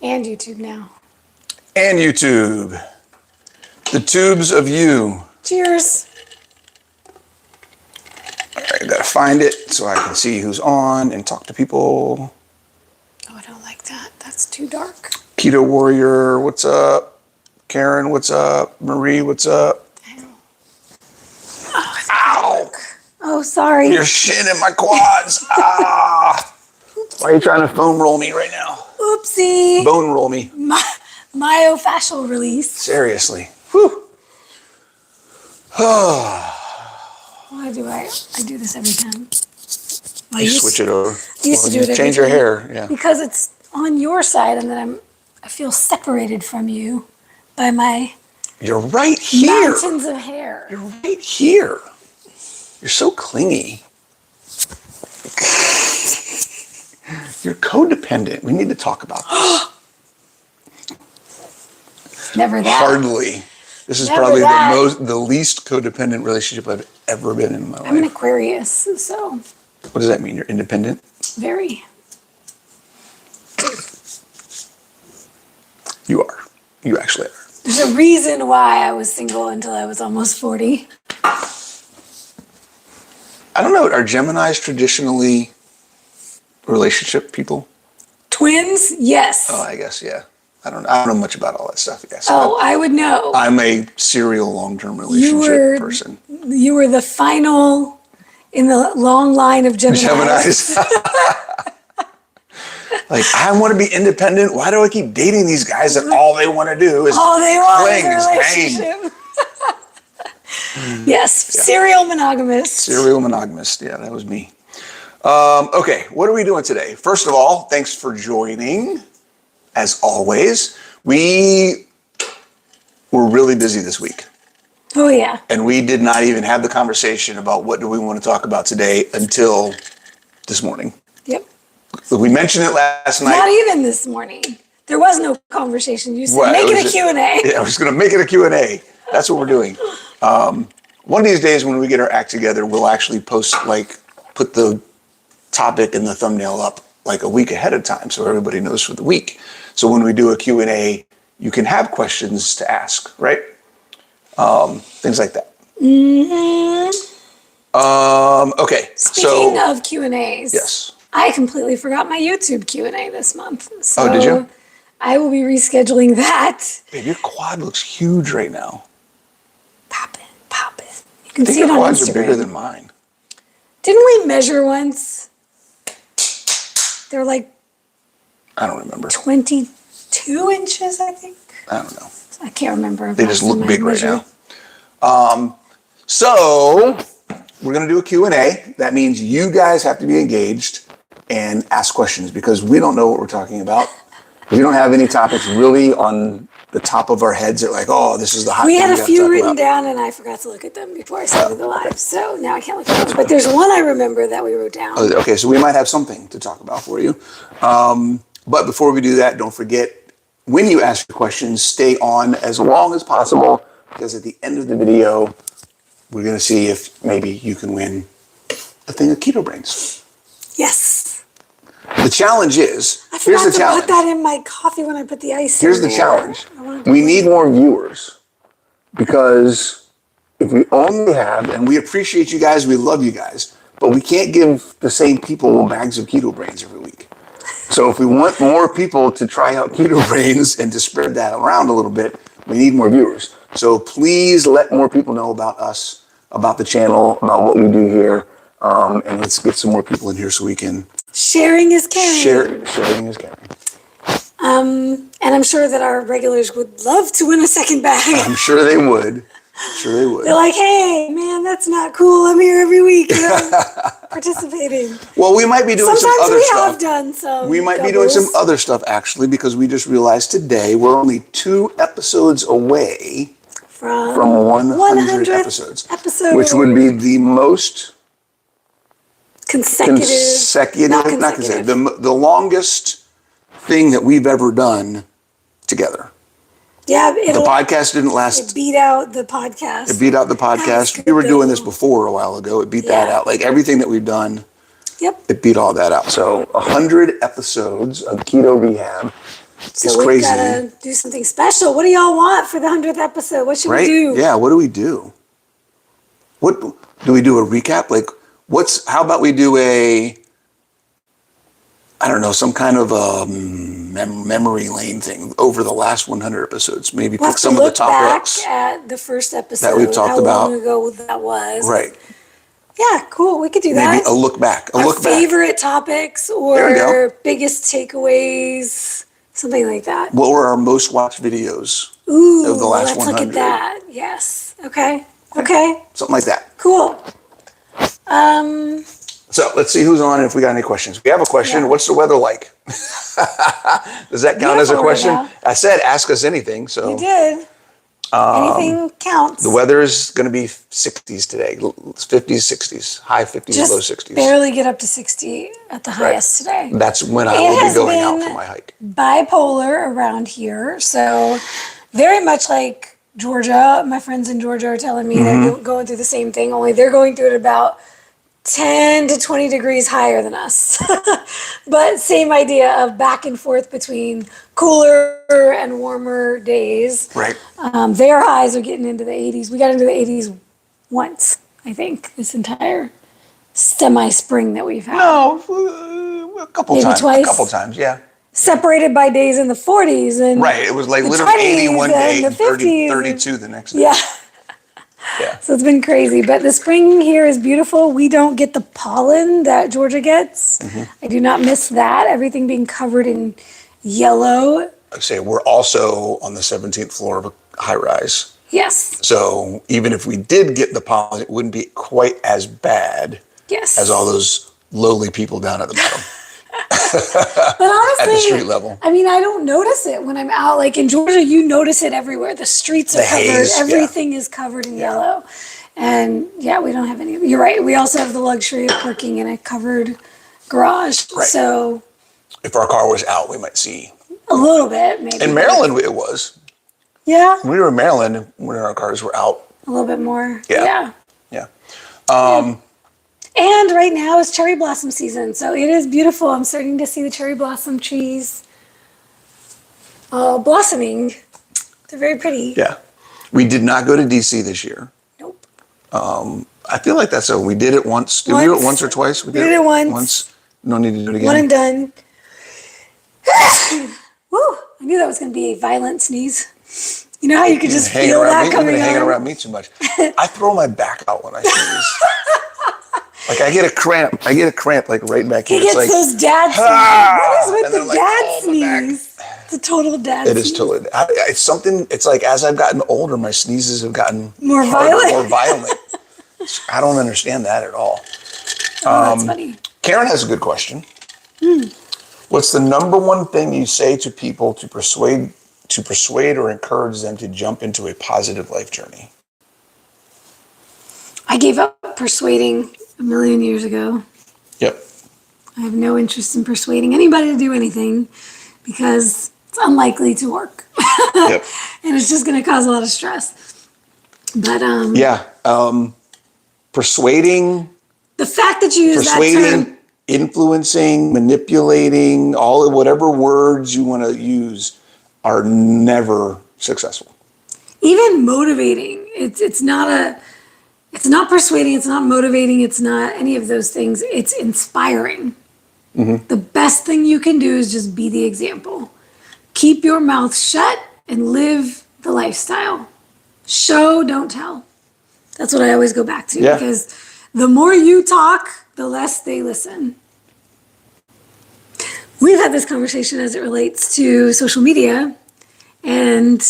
And YouTube now. And YouTube. The tubes of you. Cheers. All right, I gotta find it so I can see who's on and talk to people. Oh, I don't like that. That's too dark. Keto Warrior, what's up? Karen, what's up? Marie, what's up? Oh, ow! Oh, sorry. Your shin in my quads. Ah! Why are you trying to foam roll me right now? Oopsie. Bone roll me. Myofascial release. Seriously. Whew. Why do I do this every time? Well, You switch it over. I used to do it every change your time. hair, yeah. Because it's on your side, and then I feel separated from you by my You're right here. mountains of hair. You're right here. You're so clingy. You're codependent. We need to talk about this. Never that. Hardly. This is Never probably that. the least codependent relationship I've ever been in my life. I'm an Aquarius, so What does that mean? You're independent? very. You are. You actually are. There's a reason why I was single until I was almost 40. I don't know. Are Geminis traditionally relationship people? Twins? Yes. Oh, I guess, yeah. I don't know much about all that stuff. Yes. Oh, I would know. I'm a serial long-term relationship person. You were the final in the long line of Geminis. Like, I want to be independent. Why do I keep dating these guys that all they want to do is All they want playing is a this game? relationship. Yes, serial monogamous. Serial monogamous. Yeah, that was me. Okay, what are we doing today? First of all, thanks for joining. As always, we were really busy this week. Oh, yeah. And we did not even have the conversation about what do we want to talk about today until this morning. Yep. We mentioned it last night. Not even this morning. There was no conversation. You said, Well, make it a Q&A. Yeah, I was going to make it a Q&A. That's what we're doing. One of these days when we get our act together, we'll actually put the topic and the thumbnail up like a week ahead of time so everybody knows for the week. So when we do a Q&A, you can have questions to ask, right? Things like that. Mm-hmm. Okay. Speaking of Q&As. Yes. I completely forgot my YouTube Q&A this month. So did you? I will be rescheduling that. Babe, your quad looks huge right now. Pop it. You can I think see your it on quads Instagram. are bigger than mine. Didn't we measure once? They're like I don't remember. 22 inches, I think. I don't know. I can't remember. They just look big right now. So we're going to do a Q&A. That means you guys have to be engaged and ask questions because we don't know what we're talking about. We don't have any topics really on the top of our heads that like, oh, this is the hot We thing had a have to few talk written about. down and I forgot to look at them before I started the live. So now I can't look at them. But there's one I remember that we wrote down. Okay, so we might have something to talk about for you. But before we do that, don't forget, when you ask your questions, stay on as long as possible because at the end of the video, we're going to see if maybe you can win a thing of keto brains. Yes. The challenge is, I here's forgot the to put challenge. that in my coffee when I put the ice Here's in the there. challenge. I wanted to We put need it- more viewers because if we only have, and we appreciate you guys, we love you guys, but we can't give the same people bags of keto brains every week. So if we want more people to try out keto brains and to spread that around a little bit, we need more viewers. So please let more people know about us, about the channel, about what we do here. And let's get some more people in here so we can Sharing is caring. sharing is caring. And I'm sure that our regulars would love to win a second bag. I'm sure they would. Sure they would. They're like, hey, man, that's not cool. I'm here every week, participating. Well, we might be doing some Sometimes other we stuff. have done some. We might be doing some other stuff actually because we just realized today we're only 2 episodes away from 100 episodes, which would be the most consecutive, the longest thing that we've ever done together. Yeah, the podcast didn't last. It beat out the podcast. It beat out the podcast. We were doing this before a while ago. It beat that out. Like everything that we've done. Yep. It beat all that out. So 100 episodes of Keto Rehab. So It's we've crazy. got to do something special. What do y'all want for the 100th episode? What should we Right? do? Yeah. What do we do? What do we do? A recap? Like, how about we do I don't know, some kind of memory lane thing over the last 100 episodes. Maybe We'll pick have to some of the look top back hooks at the first episode. that we've talked how about. long ago that was. Right. Yeah, cool. We could do Maybe that. a look back. Our favorite topics There we go. or biggest takeaways, something like that. What were our most watched videos Ooh, of the last let's 100? look at that. Yes. Okay. Okay. Something like that. Cool. So let's see who's on and if we got any questions. We have a question. Yeah. What's the weather like? Does that count as a question? Florida. I said ask us anything. So You did. Anything counts. the weather is going to be 60s today. 50s, 60s, high 50s, low 60s. Barely get up to 60 at the highest today. That's when I It will be has going out been for my hike. bipolar around here. So very much like Georgia. My friends in Georgia are telling me they're going through the same thing, only they're going through it about 10 to 20 degrees higher than us. But same idea of back and forth between cooler and warmer days. Right. Their highs are getting into the 80s. We got into the 80s once, I think, this entire semi-spring that we've had. No, a couple Maybe times. twice? A couple times, yeah. Separated by days in the 40s. And Right. It was like the literally 80 20s one day, and the 50s 32 the next day. Yeah. Yeah. So it's been crazy. But the spring here is beautiful. We don't get the pollen that Georgia gets. I do not miss that. Everything being covered in yellow. I say we're also on the 17th floor of a high rise. Yes. So even if we did get the pollen, it wouldn't be quite as bad Yes. as all those lowly people down at the bottom. But honestly, At the street level. I mean, I don't notice it when I'm out. Like in Georgia, you notice it everywhere. The streets are The covered. haze, yeah. Everything is covered in yellow. And yeah, we don't have any. You're right. We also have the luxury of parking in a covered garage. Right. So If our car was out, we might see. a little bit, maybe. In Maryland, it was. Yeah. When we were in Maryland, when our cars were out. A little bit more. Yeah. Yeah. And right now is cherry blossom season. So it is beautiful. I'm starting to see the cherry blossom trees blossoming. They're very pretty. Yeah. We did not go to DC this year. Nope. I feel like we did it once. Did we do it once or twice? We did it once. No need to do it again. One and done. Woo! I knew that was going to be a violent sneeze. You know how you could just feel that coming You're hanging on? around me too much. I throw my back out when I sneeze. Like I get a cramp. Like right back here. He gets It's like, those dad sneezes. What is with and the then, like, dad oh, my back. sneeze? It's a total dad it sneeze. is totally. It's something. It's like as I've gotten older, my sneezes have gotten More harder, violent. more violent. I don't understand that at all. Oh, that's funny. Karen has a good question. What's the number one thing you say to people to persuade or encourage them to jump into a positive life journey? I gave up persuading a million years ago. Yep. I have no interest in persuading anybody to do anything because it's unlikely to work. Yep. And it's just going to cause a lot of stress. But Persuading, the fact that you use that term, influencing, manipulating, all whatever words you want to use are never successful. even motivating, it's not persuading, it's not motivating, it's not any of those things. It's inspiring. The best thing you can do is just be the example. Keep your mouth shut and live the lifestyle. Show, don't tell. That's what I always go back to, because the more you talk, the less they listen. We've had this conversation as it relates to social media and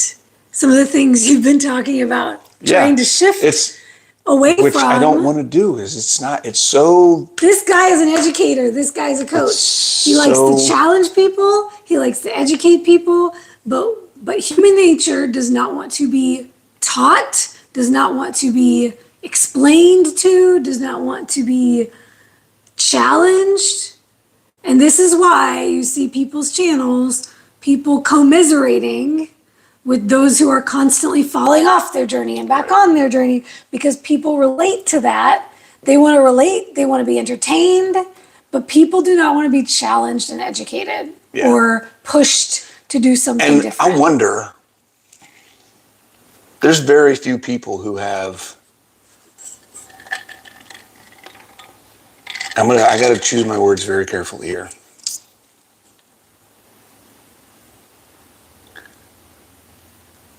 some of the things you've been talking about trying to shift away which from. I don't want to do. It's so. This guy is an educator. This guy's a coach. He likes to challenge people. He likes to educate people. But human nature does not want to be taught, does not want to be explained to, does not want to be challenged. And this is why you see people's channels, people commiserating with those who are constantly falling off their journey and back on their journey, because people relate to that. They want to relate, they want to be entertained, but people do not want to be challenged and educated or pushed to do something And different. I wonder, there's very few people who have, I got to choose my words very carefully here.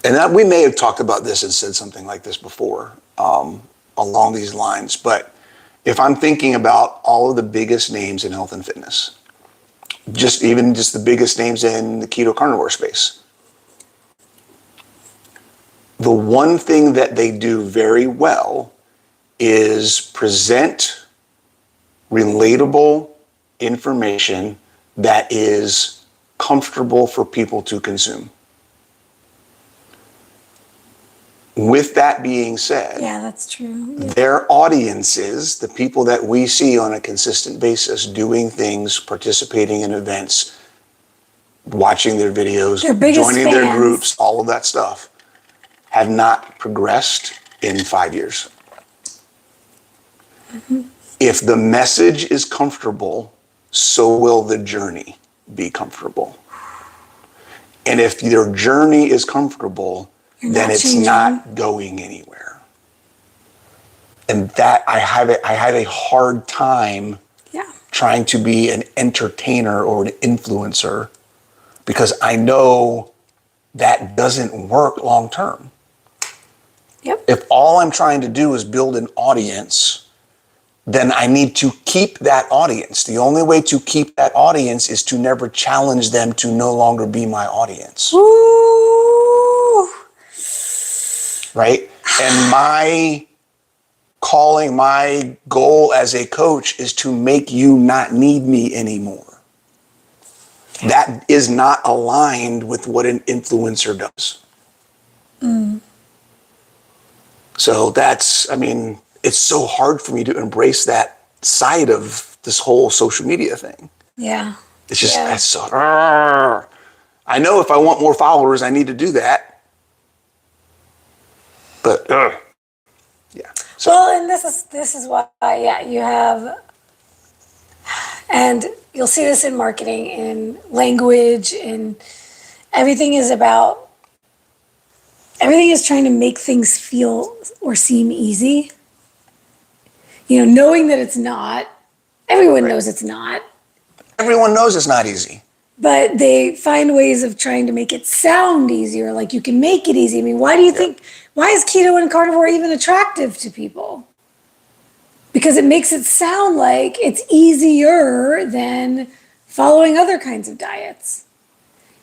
And that we may have talked about this and said something like this before, along these lines. But if I'm thinking about all of the biggest names in health and fitness, just the biggest names in the keto carnivore space, the one thing that they do very well is present relatable information that is comfortable for people to consume. With that being said, Yeah, that's true. Yeah. their audiences, the people that we see on a consistent basis doing things, participating in events, watching their videos, Their biggest joining their fans. groups, all of that stuff, have not progressed in 5 years. Mm-hmm. If the message is comfortable, so will the journey be comfortable. And if your journey is comfortable, then it's changing. not going anywhere. And that I have a hard time trying to be an entertainer or an influencer, because I know that doesn't work long term. Yep. If all I'm trying to do is build an audience, then I need to keep that audience. The only way to keep that audience is to never challenge them to no longer be my audience. Ooh. Right? And my goal as a coach is to make you not need me anymore. That is not aligned with what an influencer does. So it's so hard for me to embrace that side of this whole social media thing. Yeah. It's just, that's so, I know if I want more followers, I need to do that. But, yeah. So. Well, and this is why, you have, and you'll see this in marketing, in language, and everything is trying to make things feel or seem easy. Knowing that it's not. Everyone knows it's not. Everyone knows it's not easy. But they find ways of trying to make it sound easier, like you can make it easy. I mean, why is keto and carnivore even attractive to people? Because it makes it sound like it's easier than following other kinds of diets.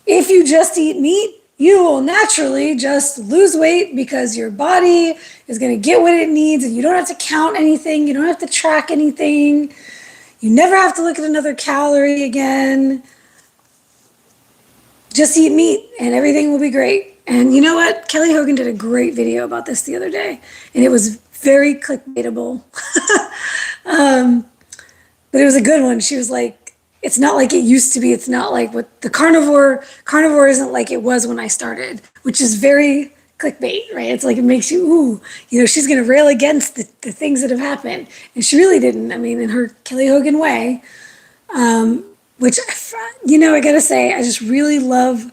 If you just eat meat, you will naturally just lose weight because your body is going to get what it needs, and you don't have to count anything. You don't have to track anything. You never have to look at another calorie again. Just eat meat and everything will be great. And you know what? Kelly Hogan did a great video about this the other day, and it was very clickbaitable. But it was a good one. She was like, it's not like it used to be. It's not like what the carnivore isn't like it was when I started, which is very clickbait, right? It's like, it makes you, she's going to rail against the things that have happened. And she really didn't. I mean, in her Kelly Hogan way, which, I got to say, I just really love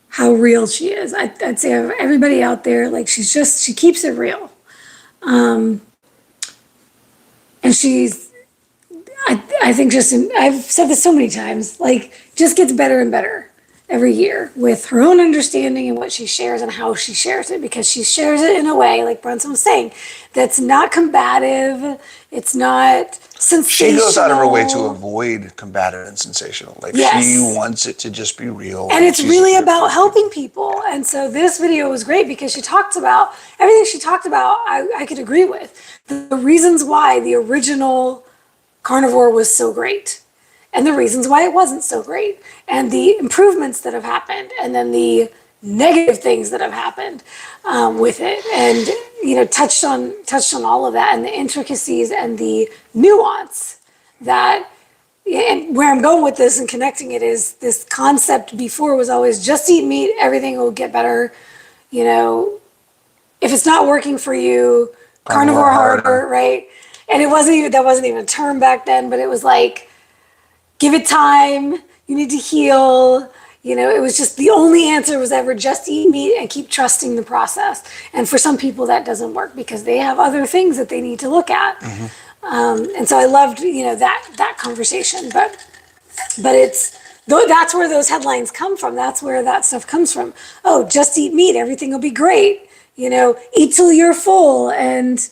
how real she is. I'd say of everybody out there, like, she keeps it real. And I think I've said this so many times, like, just gets better and better every year with her own understanding and what she shares and how she shares it, because she shares it in a way, like Bronson was saying, that's not combative. It's not sensational. She goes out of her way to avoid combative and sensational. Like, she wants it to just be real. And it's really about helping people. And so this video was great because she talked about everything she talked about. I could agree with the reasons why the original carnivore was so great, and the reasons why it wasn't so great, and the improvements that have happened, and then the negative things that have happened with it, and touched on all of that, and the intricacies and the nuance that. And where I'm going with this and connecting it is this concept before was always just eat meat, everything will get better. If it's not working for you, carnivore harder, right? And that wasn't even a term back then, but it was like, give it time, you need to heal, You know, it was just the only answer was ever just eat meat and keep trusting the process. And for some people that doesn't work because they have other things that they need to look at. And so I loved, you know, that conversation, but it's, that's where those headlines come from. That's where that stuff comes from. Oh, just eat meat. Everything will be great. You know, eat till you're full and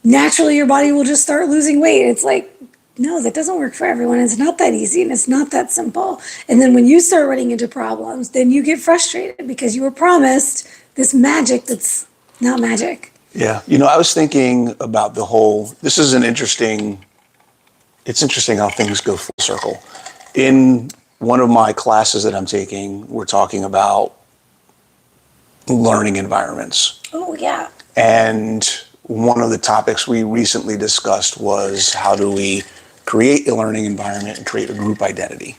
naturally your body will just start losing weight. It's like, no, that doesn't work for everyone. It's not that easy and it's not that simple. And then when you start running into problems, then you get frustrated because you were promised this magic that's not magic. Yeah. You know, I was thinking about this is it's interesting how things go full circle. In one of my classes that I'm taking, we're talking about learning environments. Oh, yeah. And one of the topics we recently discussed was how do we create a learning environment and create a group identity.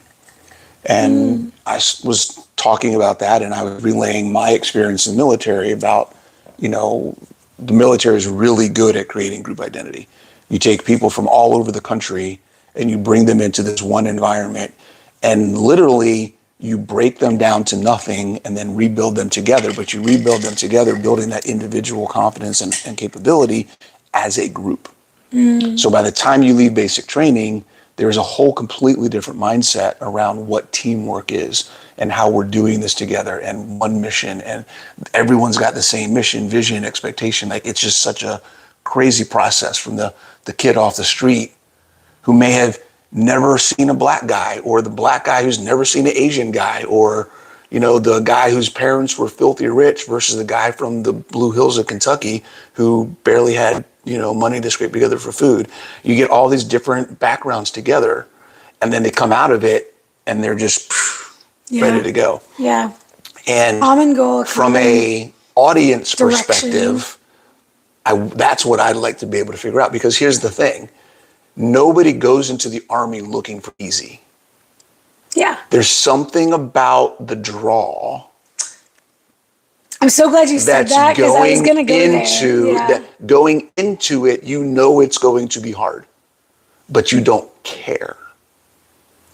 And I was talking about that, and I was relaying my experience in the military about, you know, the military is really good at creating group identity. You take people from all over the country and you bring them into this one environment, and literally you break them down to nothing and then rebuild them together. But you rebuild them together, building that individual confidence and capability as a group. So by the time you leave basic training, there's a whole completely different mindset around what teamwork is and how we're doing this together and one mission, and everyone's got the same mission, vision, expectation. Like, it's just such a crazy process from the kid off the street who may have never seen a black guy, or the black guy who's never seen an Asian guy, or, you know, the guy whose parents were filthy rich versus the guy from the Blue Hills of Kentucky who barely had, you know, money to scrape together for food. You get all these different backgrounds together, and then they come out of it and they're just ready to go. Yeah. And common goal, from a audience perspective, that's what I'd like to be able to figure out, because here's the thing. Nobody goes into the Army looking for easy. Yeah. There's something about the draw. I'm so glad you said that, because I was going to go there. Yeah. Going into it, you know it's going to be hard, but you don't care.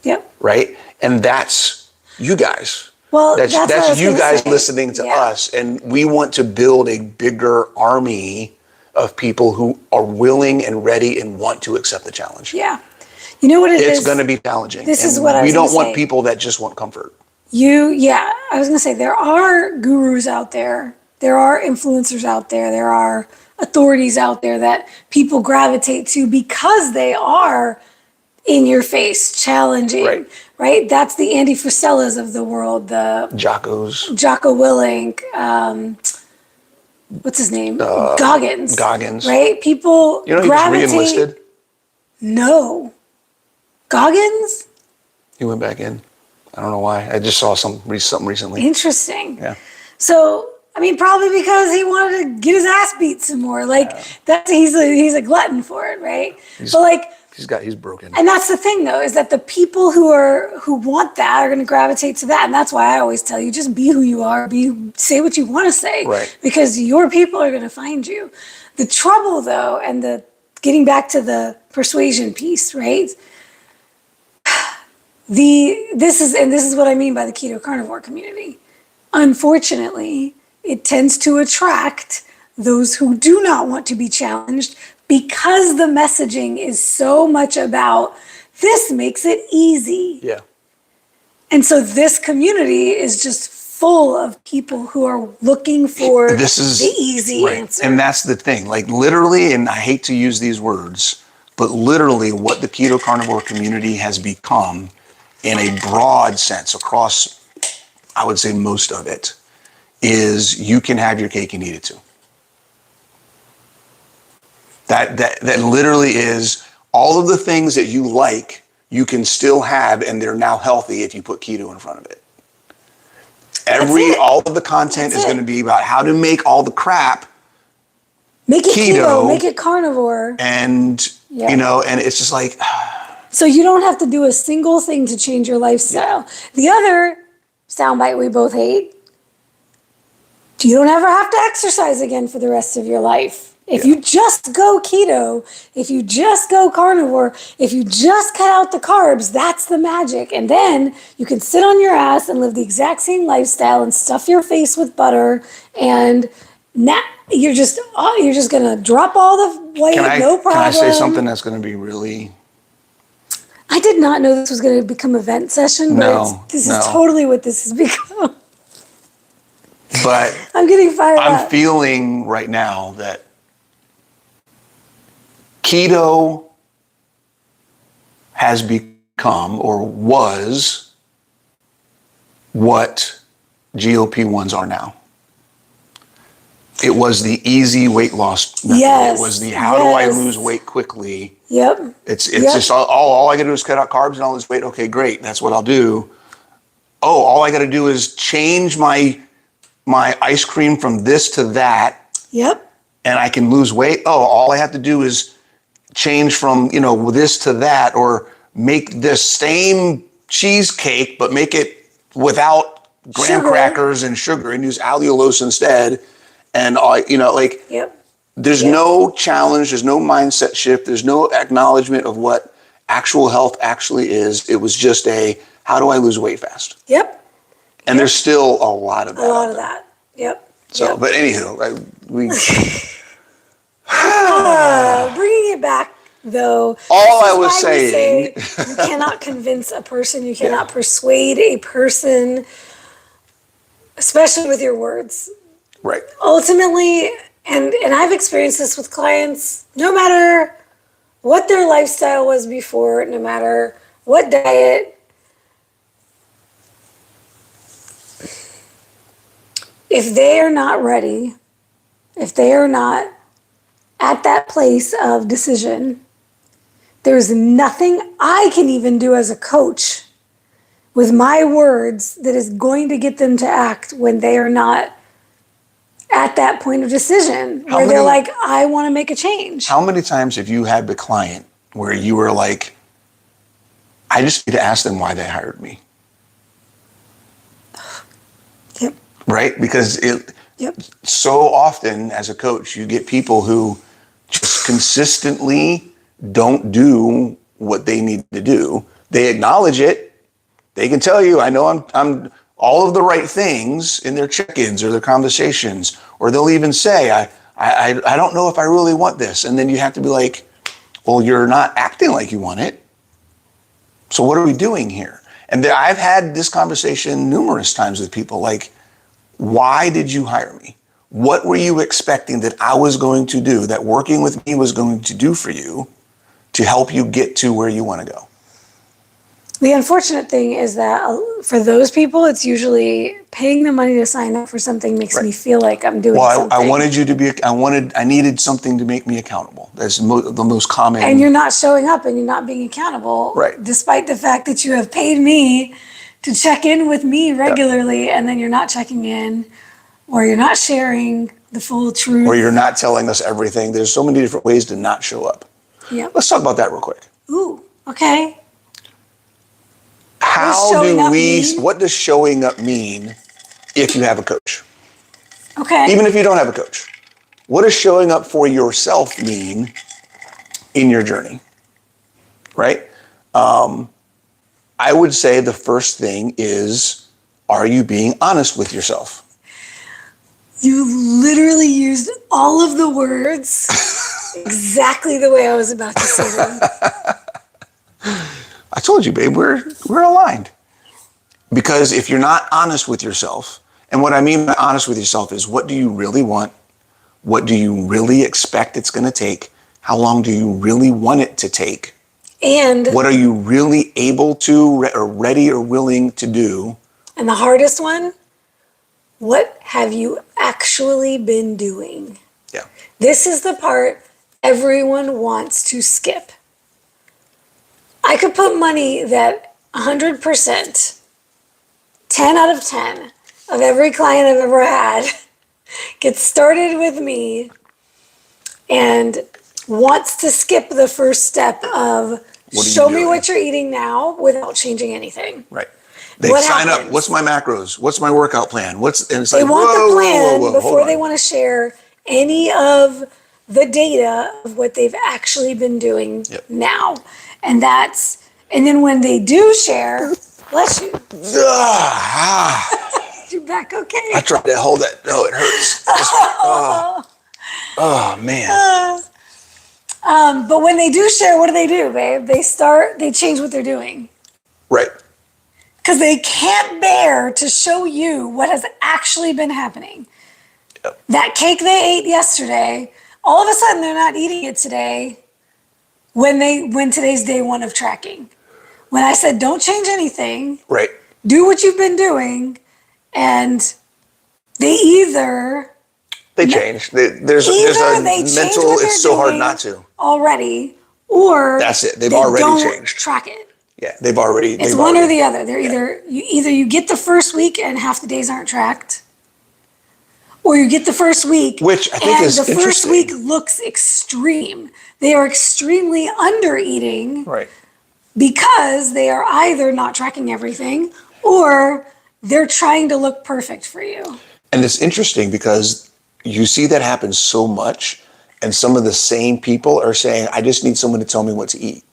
Yep. Right? And that's you guys. Well, that's you guys listening to us, and we want to build a bigger army of people who are willing and ready and want to accept the challenge. Yeah. You know what it is? It's going to be challenging. This is what I was we don't want people that just want comfort. I was going to say, there are gurus out there. There are influencers out there. There are authorities out there that people gravitate to because they are in your face, challenging, right? That's the Andy Frisellas of the world, the Jocko Willink, what's his name? Goggins. Right? People gravitate. He just re-enlisted? No. Goggins? He went back in. I don't know why. I just saw something recently. Interesting. Yeah. So, I mean, probably because he wanted to get his ass beat some more. Like, he's a glutton for it, right? He's broken. And that's the thing, though, is that the people who want that are going to gravitate to that. And that's why I always tell you, just be who you are. Say what you want to say. Right. Because your people are going to find you. The trouble, though, and getting back to the persuasion piece, right? This is what I mean by the keto carnivore community. Unfortunately, it tends to attract those who do not want to be challenged, because the messaging is so much about this makes it easy. Yeah. And so this community is just full of people who are looking for the easy answer. And that's the thing. Like, literally, and I hate to use these words, but literally what the keto carnivore community has become in a broad sense across, I would say most of it, is you can have your cake and eat it too. That literally is all of the things that you like, you can still have, and they're now healthy if you put keto in front of it. All of the content is going to be about how to make all the crap. Make it keto, make it carnivore. And, you know, and it's just like. So you don't have to do a single thing to change your lifestyle. Yeah. The other soundbite we both hate, you don't ever have to exercise again for the rest of your life. If you just go keto, if you just go carnivore, if you just cut out the carbs, that's the magic. And then you can sit on your ass and live the exact same lifestyle and stuff your face with butter, and now you're just gonna drop all the weight, no problem. Can I say something that's going to be really? I did not know this was going to become a vent session, but this is totally what this has become. But I'm getting fired up. I'm feeling right now that keto has become or was what GLP-1s are now. It was the easy weight loss method. Yes. It was the how do I lose weight quickly. Yep. It's just all I got to do is cut out carbs and I'll lose weight. Okay, great. That's what I'll do. Oh, all I got to do is change my ice cream from this to that. Yep. And I can lose weight. Oh, all I have to do is change from, this to that, or make the same cheesecake, but make it without graham crackers and sugar and use allulose instead. And, there's no challenge. There's no mindset shift. There's no acknowledgement of what actual health actually is. It was just how do I lose weight fast? Yep. And there's still a lot of that. A lot of that. Yep. So, but anywho, bringing it back though. All I was saying, you cannot convince a person. You cannot persuade a person, especially with your words. Right. Ultimately, and I've experienced this with clients, no matter what their lifestyle was before, no matter what diet, if they are not ready, if they are not at that place of decision, there's nothing I can even do as a coach with my words that is going to get them to act when they are not at that point of decision where they're like, I want to make a change. How many times have you had the client where you were like, I just need to ask them why they hired me? Yep. Right? Because so often as a coach, you get people who just consistently don't do what they need to do. They acknowledge it. They can tell you, I know I'm all of the right things in their check-ins or their conversations, or they'll even say, I don't know if I really want this. And then you have to be like, well, you're not acting like you want it. So what are we doing here? And I've had this conversation numerous times with people like, why did you hire me? What were you expecting that I was going to do, that working with me was going to do for you to help you get to where you want to go? The unfortunate thing is that for those people, it's usually paying the money to sign up for something makes me feel like I'm doing something. I wanted you to be, I needed something to make me accountable. That's the most common. And you're not showing up and you're not being accountable. Right. Despite the fact that you have paid me to check in with me regularly, and then you're not checking in, or you're not sharing the full truth. Or you're not telling us everything. There's so many different ways to not show up. Yeah. Let's talk about that real quick. Ooh, okay. What does showing up mean if you have a coach? Okay. Even if you don't have a coach, what does showing up for yourself mean in your journey? Right? I would say the first thing is, are you being honest with yourself? You literally used all of the words exactly the way I was about to say them. I told you, babe, we're aligned. Because if you're not honest with yourself, and what I mean by honest with yourself is, what do you really want? What do you really expect it's going to take? How long do you really want it to take? And what are you really able to, or ready or willing to do? And the hardest one, what have you actually been doing? Yeah. This is the part everyone wants to skip. I could put money that 100%, 10 out of 10 of every client I've ever had gets started with me and wants to skip the first step of show me what you're eating now without changing anything. Right. They sign up. What's my macros? What's my workout plan? And it's they want the plan before they want to share any of the data of what they've actually been doing Yep. now. And then when they do share, bless you. You back okay? I tried to hold that. No, it hurts. Oh man. But when they do share, what do, babe? They change what they're doing. Right. Because they can't bear to show you what has actually been happening. Yep. That cake they ate yesterday, all of a sudden they're not eating it today when today's day one of tracking. When I said, don't change anything. Right. Do what you've been doing. And they change. There's a mental, it's so hard not to. Already, or that's it. They've they already don't changed. Track it. Yeah, they've already. It's one or the other. They're either you get the first week and half the days aren't tracked, or you get the first week, which I think is the first interesting. week looks extreme. They are extremely under eating, right? Because they are either not tracking everything or they're trying to look perfect for you. And it's interesting because you see that happen so much, and some of the same people are saying, "I just need someone to tell me what to eat."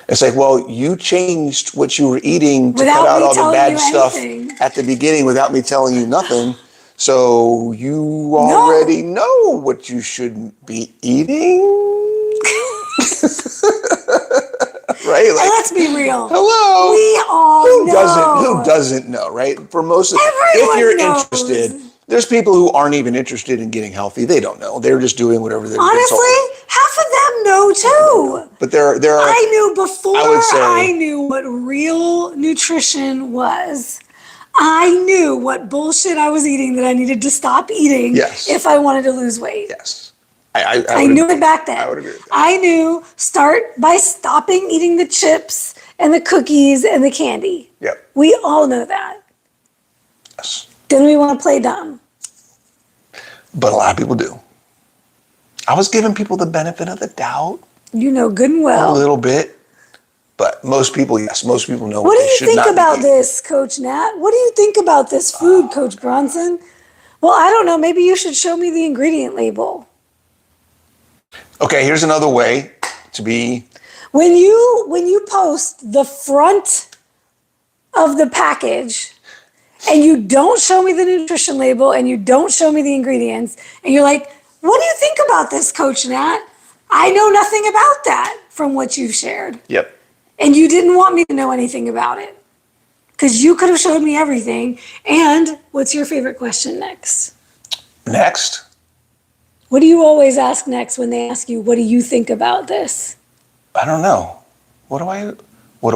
It's like, well, you changed what you were eating to cut out all the bad stuff at the beginning without me telling you nothing. So you already know what you shouldn't be eating. Right? Like, and let's be real. Hello. We all know. Who doesn't know, right? For most of Everyone if you're knows. interested, there's people who aren't even interested in getting healthy. They don't know. They're just doing whatever they're told. Honestly, half of them know too. But there are. I knew before I knew what real nutrition was. I knew what bullshit I was eating that I needed to stop eating if I wanted to lose weight. Yes. I knew it back then. I would agree with that. I knew start by stopping eating the chips and the cookies and the candy. Yep. We all know that. Yes. Then we want to play dumb. But a lot of people do. I was giving people the benefit of the doubt. You know good and well. A little bit. But most people, yes, most people know what they should not. What do you think about this, Coach Nat? What do you think about this food, Coach Bronson? Well, I don't know. Maybe you should show me the ingredient label. Okay, here's another way to be. When you post the front of the package and you don't show me the nutrition label and you don't show me the ingredients and you're like, what do you think about this, Coach Nat? I know nothing about that from what you've shared. Yep. And you didn't want me to know anything about it because you could have showed me everything. And what's your favorite question next? Next? What do you always ask next when they ask you, what do you think about this? I don't know. What do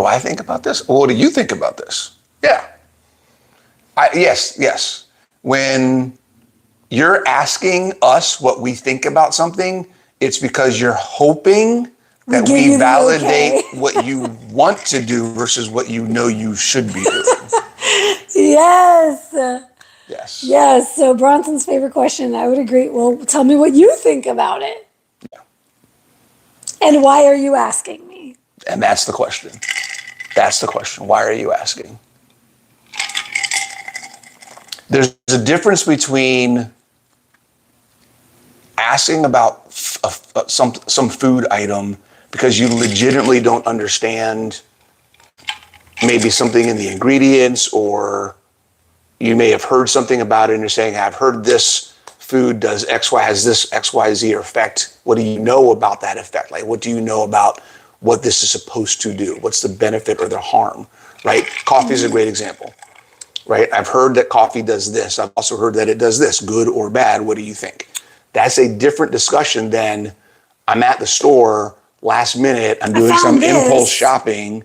I think about this? Or what do you think about this? Yeah. Yes. When you're asking us what we think about something, it's because you're hoping that we validate what you want to do versus what you know you should be doing. Yes. Yes. Yes. So Bronson's favorite question, I would agree. Well, tell me what you think about it. Yeah. And why are you asking me? And that's the question. That's the question. Why are you asking? There's a difference between asking about some food item because you legitimately don't understand maybe something in the ingredients, or you may have heard something about it and you're saying, I've heard this food does XY, has this XYZ effect. What do you know about that effect? Like, what do you know about what this is supposed to do? What's the benefit or the harm, right? Coffee is a great example, right? I've heard that coffee does this. I've also heard that it does this, good or bad. What do you think? That's a different discussion than I'm at the store last minute. I'm doing some impulse shopping,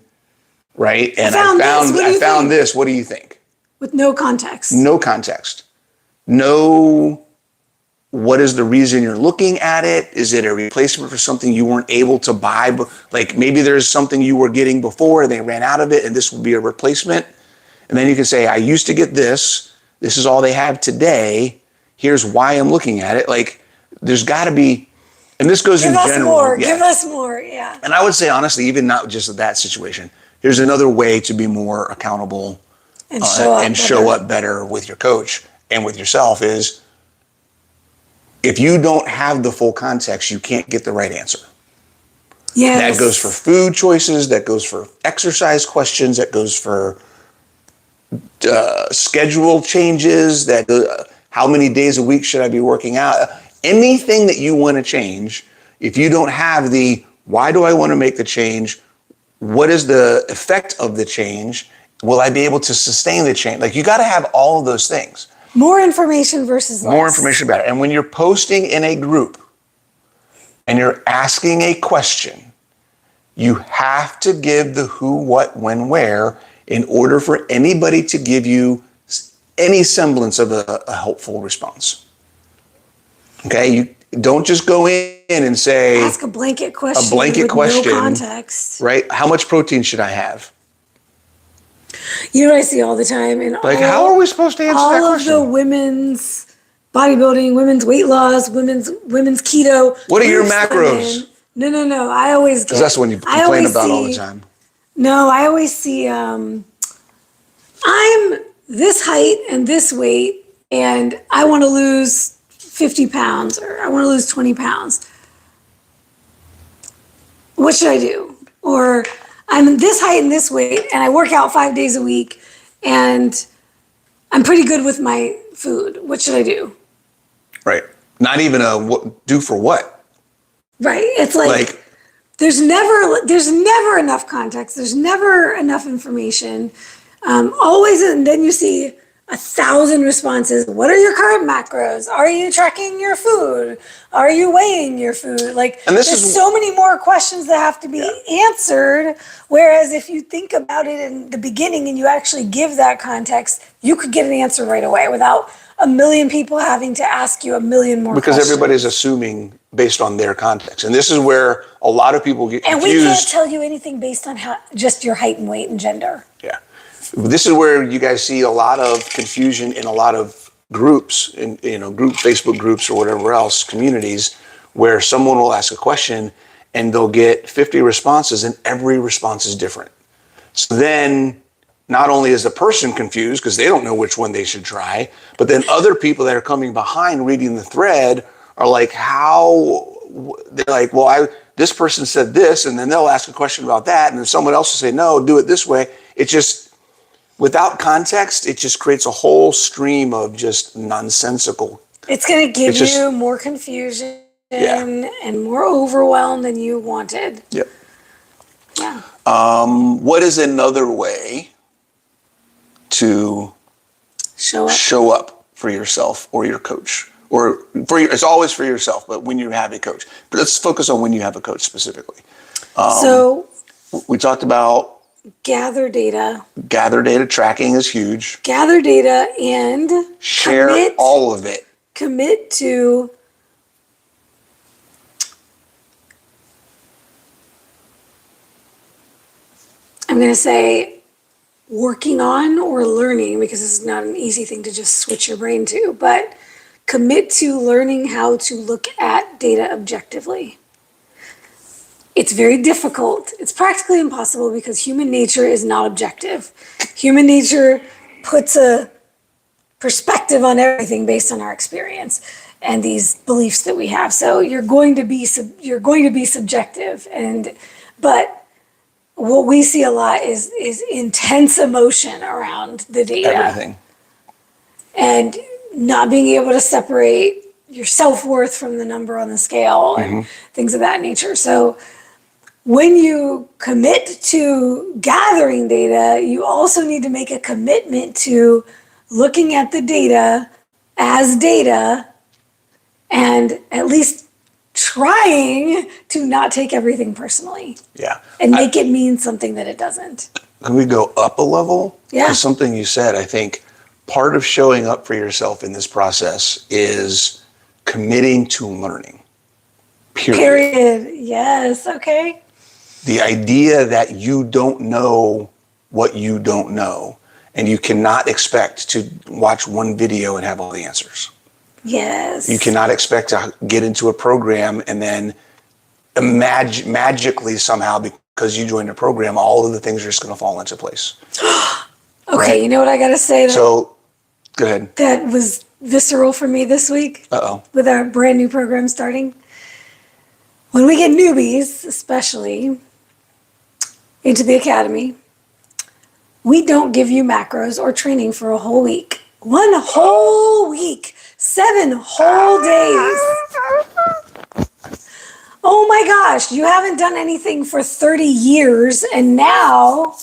right? And I found this. What do you think? With no context. No context. No, what is the reason you're looking at it? Is it a replacement for something you weren't able to buy? Like maybe there's something you were getting before and they ran out of it and this will be a replacement. And then you can say, I used to get this. This is all they have today. Here's why I'm looking at it. Like there's got to be, and this goes in general. Give us more. Yeah. And I would say, honestly, even not just that situation, there's another way to be more accountable and show up better with your coach and with yourself is If you don't have the full context, you can't get the right answer. Yes. That goes for food choices, that goes for exercise questions, that goes for schedule changes, that how many days a week should I be working out? Anything that you want to change, if you don't have the why do I want to make the change? What is the effect of the change? Will I be able to sustain the change? Like, you got to have all of those things. More information versus less. More information about it. And when you're posting in a group and you're asking a question, you have to give the who, what, when, where in order for anybody to give you any semblance of a helpful response. Okay? You don't just go in and say, ask a blanket question. A blanket with question. No context. Right? How much protein should I have? You know what I see all the time? And Like, how are we supposed to answer that question? All of the women's bodybuilding, women's weight loss, women's keto. What are your macros? No. I always get. Because that's the one you complain about all the time. No, I always see, I'm this height and this weight, and I want to lose 50 pounds, or I want to lose 20 pounds. What should I do? Or I'm this height and this weight, and I work out 5 days a week, and I'm pretty good with my food. What should I do? Right. Not even do for what? Right. It's like there's never enough context. There's never enough information. Always, and then you see 1,000 responses. What are your current macros? Are you tracking your food? Are you weighing your food? Like, there's so many more questions that have to be answered. Whereas if you think about it in the beginning and you actually give that context, you could get an answer right away without a million people having to ask you a million more questions. Because everybody's assuming based on their context. And this is where a lot of people get confused. And we can't tell you anything based on just your height and weight and gender. Yeah. This is where you guys see a lot of confusion in a lot of groups, in Facebook groups or whatever else, communities, where someone will ask a question and they'll get 50 responses and every response is different. So then not only is the person confused because they don't know which one they should try, but then other people that are coming behind reading the thread are like, they're like, well, this person said this, and then they'll ask a question about that, and then someone else will say, no, do it this way. It just, without context, it just creates a whole stream of just nonsensical. It's going to give you more confusion and more overwhelm than you wanted. Yep. Yeah. What is another way to show up for yourself or your coach? Or it's always for yourself, but when you have a coach. But let's focus on when you have a coach specifically. So we talked about gather data. Gather data. Tracking is huge. Gather data and share all of it. Commit to I'm going to say working on or learning, because this is not an easy thing to just switch your brain to, but commit to learning how to look at data objectively. It's very difficult. It's practically impossible because human nature is not objective. Human nature puts a perspective on everything based on our experience and these beliefs that we have. So you're going to be subjective, but what we see a lot is intense emotion around the data. Everything. And not being able to separate your self-worth from the number on the scale and things of that nature. So when you commit to gathering data, you also need to make a commitment to looking at the data as data and at least trying to not take everything personally. Yeah. And make it mean something that it doesn't. Can we go up a level? Yeah. Because something you said, I think part of showing up for yourself in this process is committing to learning. Period. Yes. Okay. The idea that you don't know what you don't know, and you cannot expect to watch one video and have all the answers. Yes. You cannot expect to get into a program and then magically somehow, because you joined a program, all of the things are just going to fall into place. Okay, right? You know what I got to say? So, go ahead. That was visceral for me this week Uh-oh. with our brand new program starting. When we get newbies, especially, into the academy, we don't give you macros or training for a whole week. 1 whole week. 7 whole days. Oh my gosh, you haven't done anything for 30 years, and now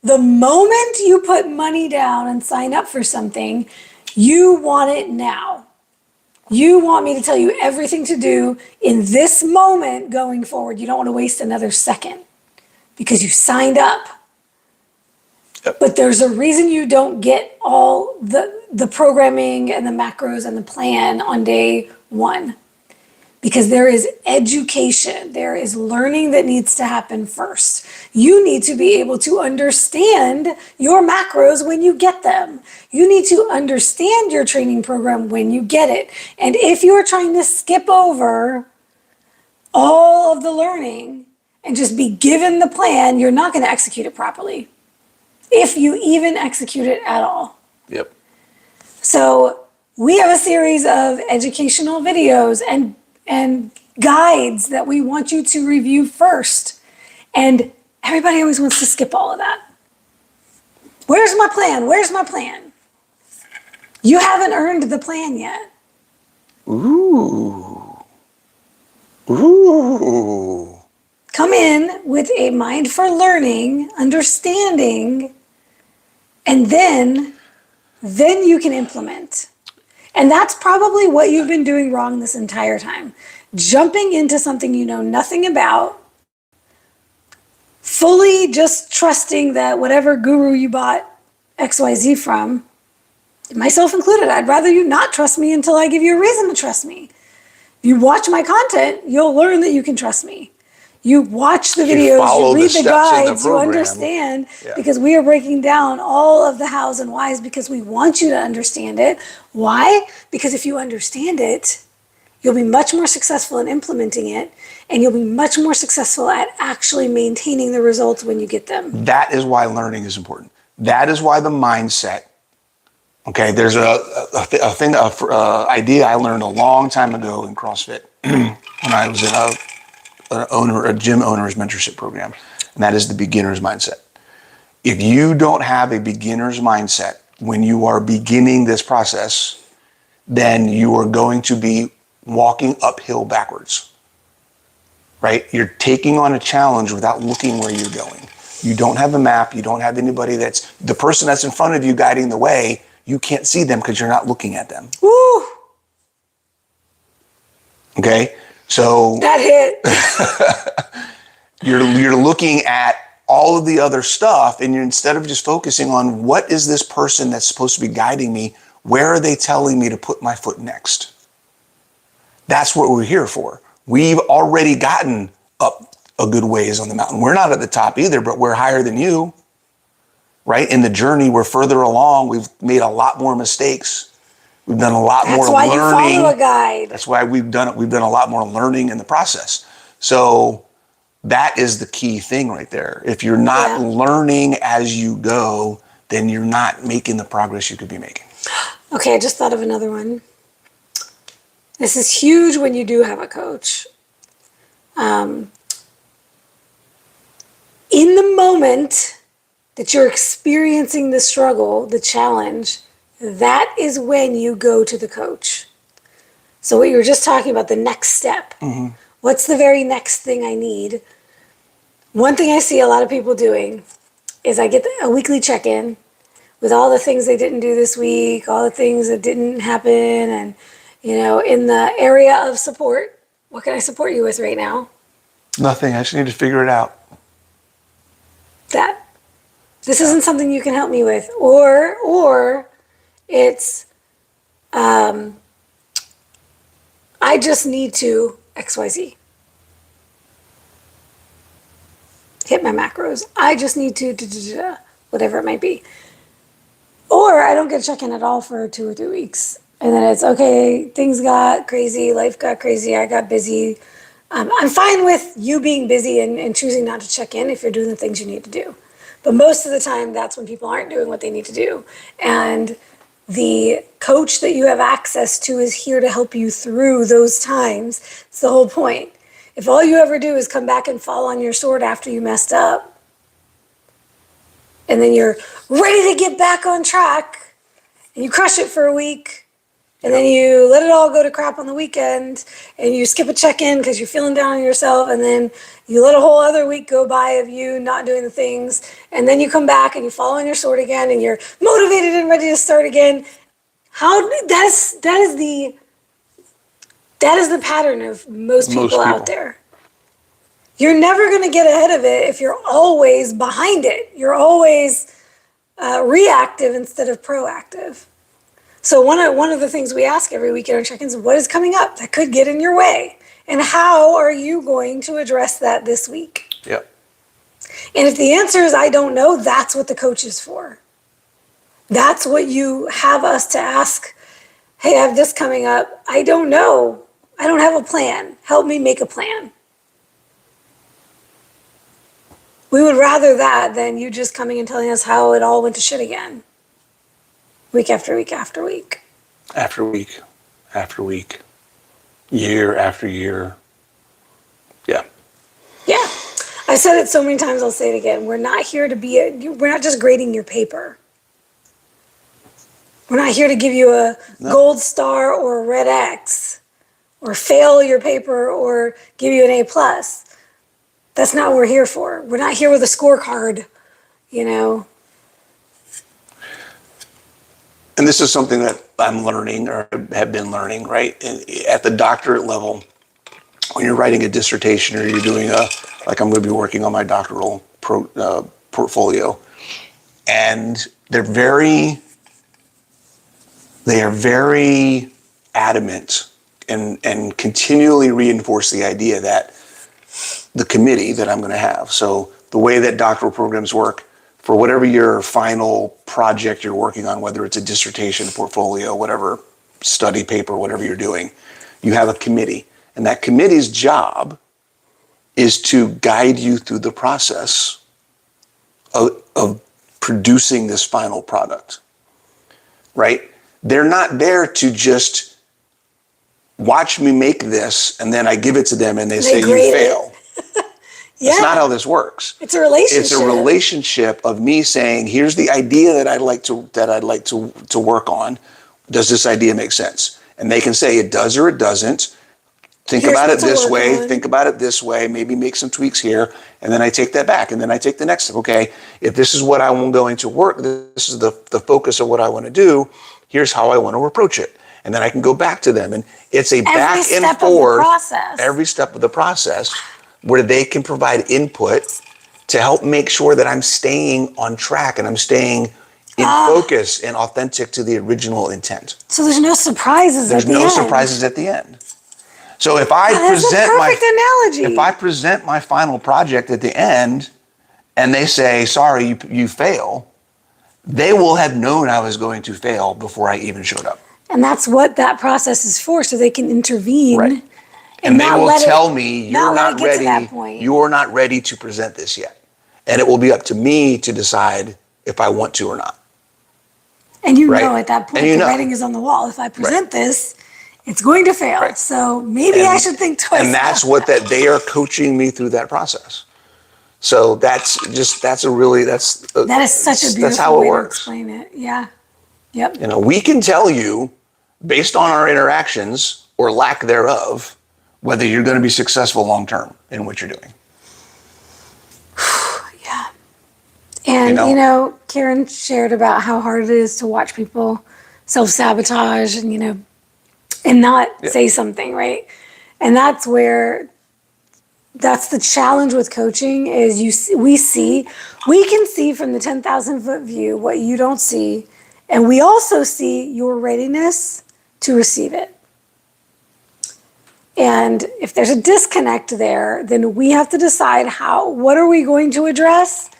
the moment you put money down and sign up for something, you want it now. You want me to tell you everything to do in this moment going forward. You don't want to waste another second because you signed up. Yep. But there's a reason you don't get all the programming and the macros and the plan on day 1. Because there is education, there is learning that needs to happen first. You need to be able to understand your macros when you get them. You need to understand your training program when you get it. And if you're trying to skip over all of the learning and just be given the plan, you're not going to execute it properly. If you even execute it at all. Yep. So we have a series of educational videos and guides that we want you to review first. And everybody always wants to skip all of that. Where's my plan? Where's my plan? You haven't earned the plan yet. Ooh. Ooh. Come in with a mind for learning, understanding, and then you can implement. And that's probably what you've been doing wrong this entire time. Jumping into something you know nothing about, fully just trusting that whatever guru you bought XYZ from, myself included, I'd rather you not trust me until I give you a reason to trust me. If you watch my content, you'll learn that you can trust me. You watch the videos, you read the guides, you understand, because we are breaking down all of the hows and whys because we want you to understand it. Why? Because if you understand it, you'll be much more successful in implementing it, and you'll be much more successful at actually maintaining the results when you get them. That is why learning is important. That is why the mindset. Okay, there's an idea I learned a long time ago in CrossFit when I was in a gym owner's mentorship program, and that is the beginner's mindset. If you don't have a beginner's mindset when you are beginning this process, then you are going to be walking uphill backwards, right? You're taking on a challenge without looking where you're going. You don't have a map. You don't have anybody the person that's in front of you guiding the way. You can't see them because you're not looking at them. Woo! Okay? So that hit. you're looking at all of the other stuff, and instead of just focusing on what is this person that's supposed to be guiding me, where are they telling me to put my foot next? That's what we're here for. We've already gotten up a good ways on the mountain. We're not at the top either, but we're higher than you, right? In the journey, we're further along. We've made a lot more mistakes. We've done a lot more learning. That's why you follow a guide. That's why we've done it. We've done a lot more learning in the process. So that is the key thing right there. If you're not learning as you go, then you're not making the progress you could be making. Okay, I just thought of another one. This is huge when you do have a coach. In the moment that you're experiencing the struggle, the challenge, that is when you go to the coach. So what you were just talking about, the next step. Mm-hmm. What's the very next thing I need? One thing I see a lot of people doing is I get a weekly check-in with all the things they didn't do this week, all the things that didn't happen, and, in the area of support, what can I support you with right now? Nothing. I just need to figure it out. This isn't something you can help me with. Or it's, I just need to XYZ. Hit my macros. I just need to, whatever it might be. Or I don't get a check-in at all for 2 or 3 weeks. And then it's, okay, things got crazy, life got crazy, I got busy. I'm fine with you being busy and choosing not to check in if you're doing the things you need to do. But most of the time, that's when people aren't doing what they need to do. And The coach that you have access to is here to help you through those times. It's the whole point. If all you ever do is come back and fall on your sword after you messed up, and then you're ready to get back on track, and you crush it for a week, and then you let it all go to crap on the weekend, and you skip a check-in because you're feeling down on yourself, and then you let a whole other week go by of you not doing the things, and then you come back and you fall on your sword again, and you're motivated and ready to start again. That is the pattern of most people out there. You're never going to get ahead of it if you're always behind it. You're always reactive instead of proactive. So one of the things we ask every week in our check-ins is, what is coming up that could get in your way? And how are you going to address that this week? Yep. And if the answer is, I don't know, that's what the coach is for. That's what you have us to ask. Hey, I have this coming up. I don't know. I don't have a plan. Help me make a plan. We would rather that than you just coming and telling us how it all went to shit again. Week after week after week. After week after week. Year after year. Yeah. Yeah. I've said it so many times, I'll say it again. We're not here to we're not just grading your paper. We're not here to give you a gold star or a red X or fail your paper or give you an A+. That's not what we're here for. We're not here with a scorecard, you know. And this is something that I'm learning or have been learning, right? At the doctorate level, when you're writing a dissertation or you're doing like I'm going to be working on my doctoral portfolio, and they are very adamant and continually reinforce the idea that the committee that I'm going to have. So the way that doctoral programs work, for whatever your final project you're working on, whether it's a dissertation, portfolio, whatever, study paper, whatever you're doing, you have a committee. And that committee's job is to guide you through the process of producing this final product, right? They're not there to just watch me make this and then I give it to them and they say you fail. Yeah. That's not how this works. It's a relationship. It's a relationship of me saying, here's the idea that I'd like to work on. Does this idea make sense? And they can say it does or it doesn't. Think about it this way. Think about it this way. Maybe make some tweaks here. And then I take that back. And then I take the next step. Okay, if this is what I'm going to work, this is the focus of what I want to do. Here's how I want to approach it. And then I can go back to them. And it's a back and forth every step of the process where they can provide input to help make sure that I'm staying on track and I'm staying in focus and authentic to the original intent. So there's no surprises at the end. There's no surprises at the end. So if I present my final project at the end and they say, sorry, you fail, they will have known I was going to fail before I even showed up. And that's what that process is for, so they can intervene. Right. And they will tell me, you're not ready. You're not ready to present this yet. And it will be up to me to decide if I want to or not. And you know at that point, the writing is on the wall. If I present this, it's going to fail. Right. So maybe I should think twice. And that's they are coaching me through that process. So that is such a beautiful that's how it works. To explain it. Yeah. Yep. You know, we can tell you based on our interactions or lack thereof whether you're going to be successful long term in what you're doing. Yeah. And Karen shared about how hard it is to watch people self-sabotage and and not say something, right? And that's the challenge with coaching is we can see from the 10,000 foot view what you don't see. And we also see your readiness to receive it. And if there's a disconnect there, then we have to decide what are we going to address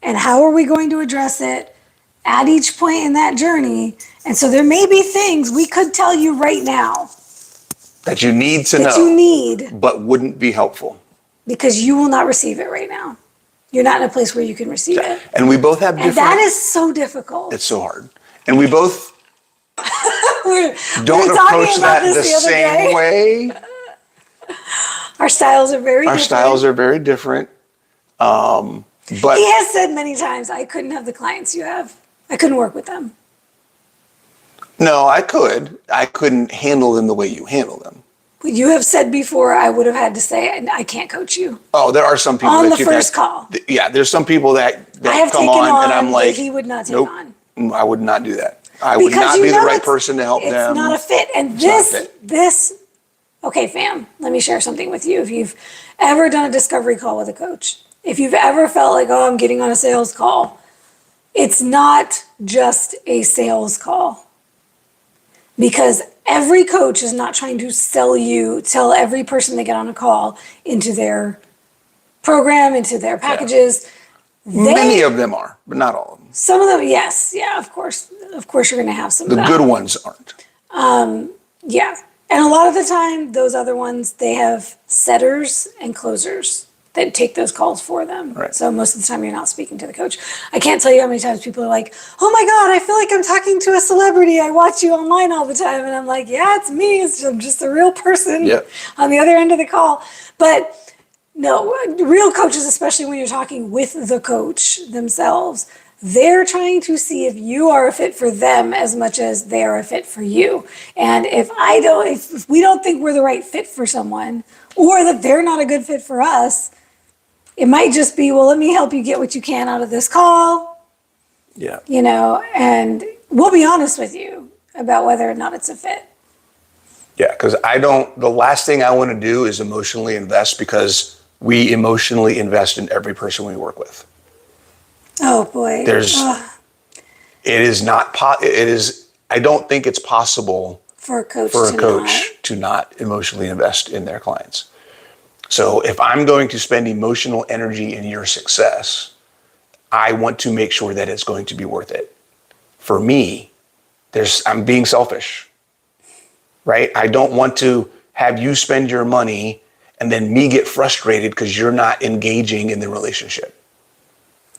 and how are we going to address it at each point in that journey. And so there may be things we could tell you right now that you need to know, but wouldn't be helpful. Because you will not receive it right now. You're not in a place where you can receive it. And we both have different... And that is so difficult. It's so hard. And we both don't approach that the other same day. way. Our styles are very different. Our styles are very different. But he has said many times, I couldn't have the clients you have. I couldn't work with them. no, I couldn't handle them the way you handle them. But you have said before, I would have had to say, I can't coach you. Oh, there are some people on that the first call. Yeah, there's some people that I have come taken on and I'm that like, he would not take nope, on. I would not do that. I would not be the right person to help them. It's not a fit. And this, okay, fam, let me share something with you. If you've ever done a discovery call with a coach, if you've ever felt like, oh, I'm getting on a sales call, it's not just a sales call. Because every coach is not trying to sell every person they get on a call into their program, into their packages. Many of them are, but not all of them. Some of them, yes. Yeah, of course. Of course you're going to have some of that. The good ones aren't. Yeah. And a lot of the time, those other ones, they have setters and closers that take those calls for them. Right. So most of the time, you're not speaking to the coach. I can't tell you how many times people are like, oh my God, I feel like I'm talking to a celebrity. I watch you online all the time. And I'm like, yeah, it's me. I'm just a real person on the other end of the call. But no, real coaches, especially when you're talking with the coach themselves, they're trying to see if you are a fit for them as much as they are a fit for you. And if we don't think we're the right fit for someone, or that they're not a good fit for us, it might just be, well, let me help you get what you can out of this call. Yeah. And we'll be honest with you about whether or not it's a fit. Yeah, because the last thing I want to do is emotionally invest, because we emotionally invest in every person we work with. Oh boy. I don't think it's possible for a coach to not emotionally invest in their clients. So if I'm going to spend emotional energy in your success, I want to make sure that it's going to be worth it. For me, I'm being selfish, right? I don't want to have you spend your money and then me get frustrated because you're not engaging in the relationship.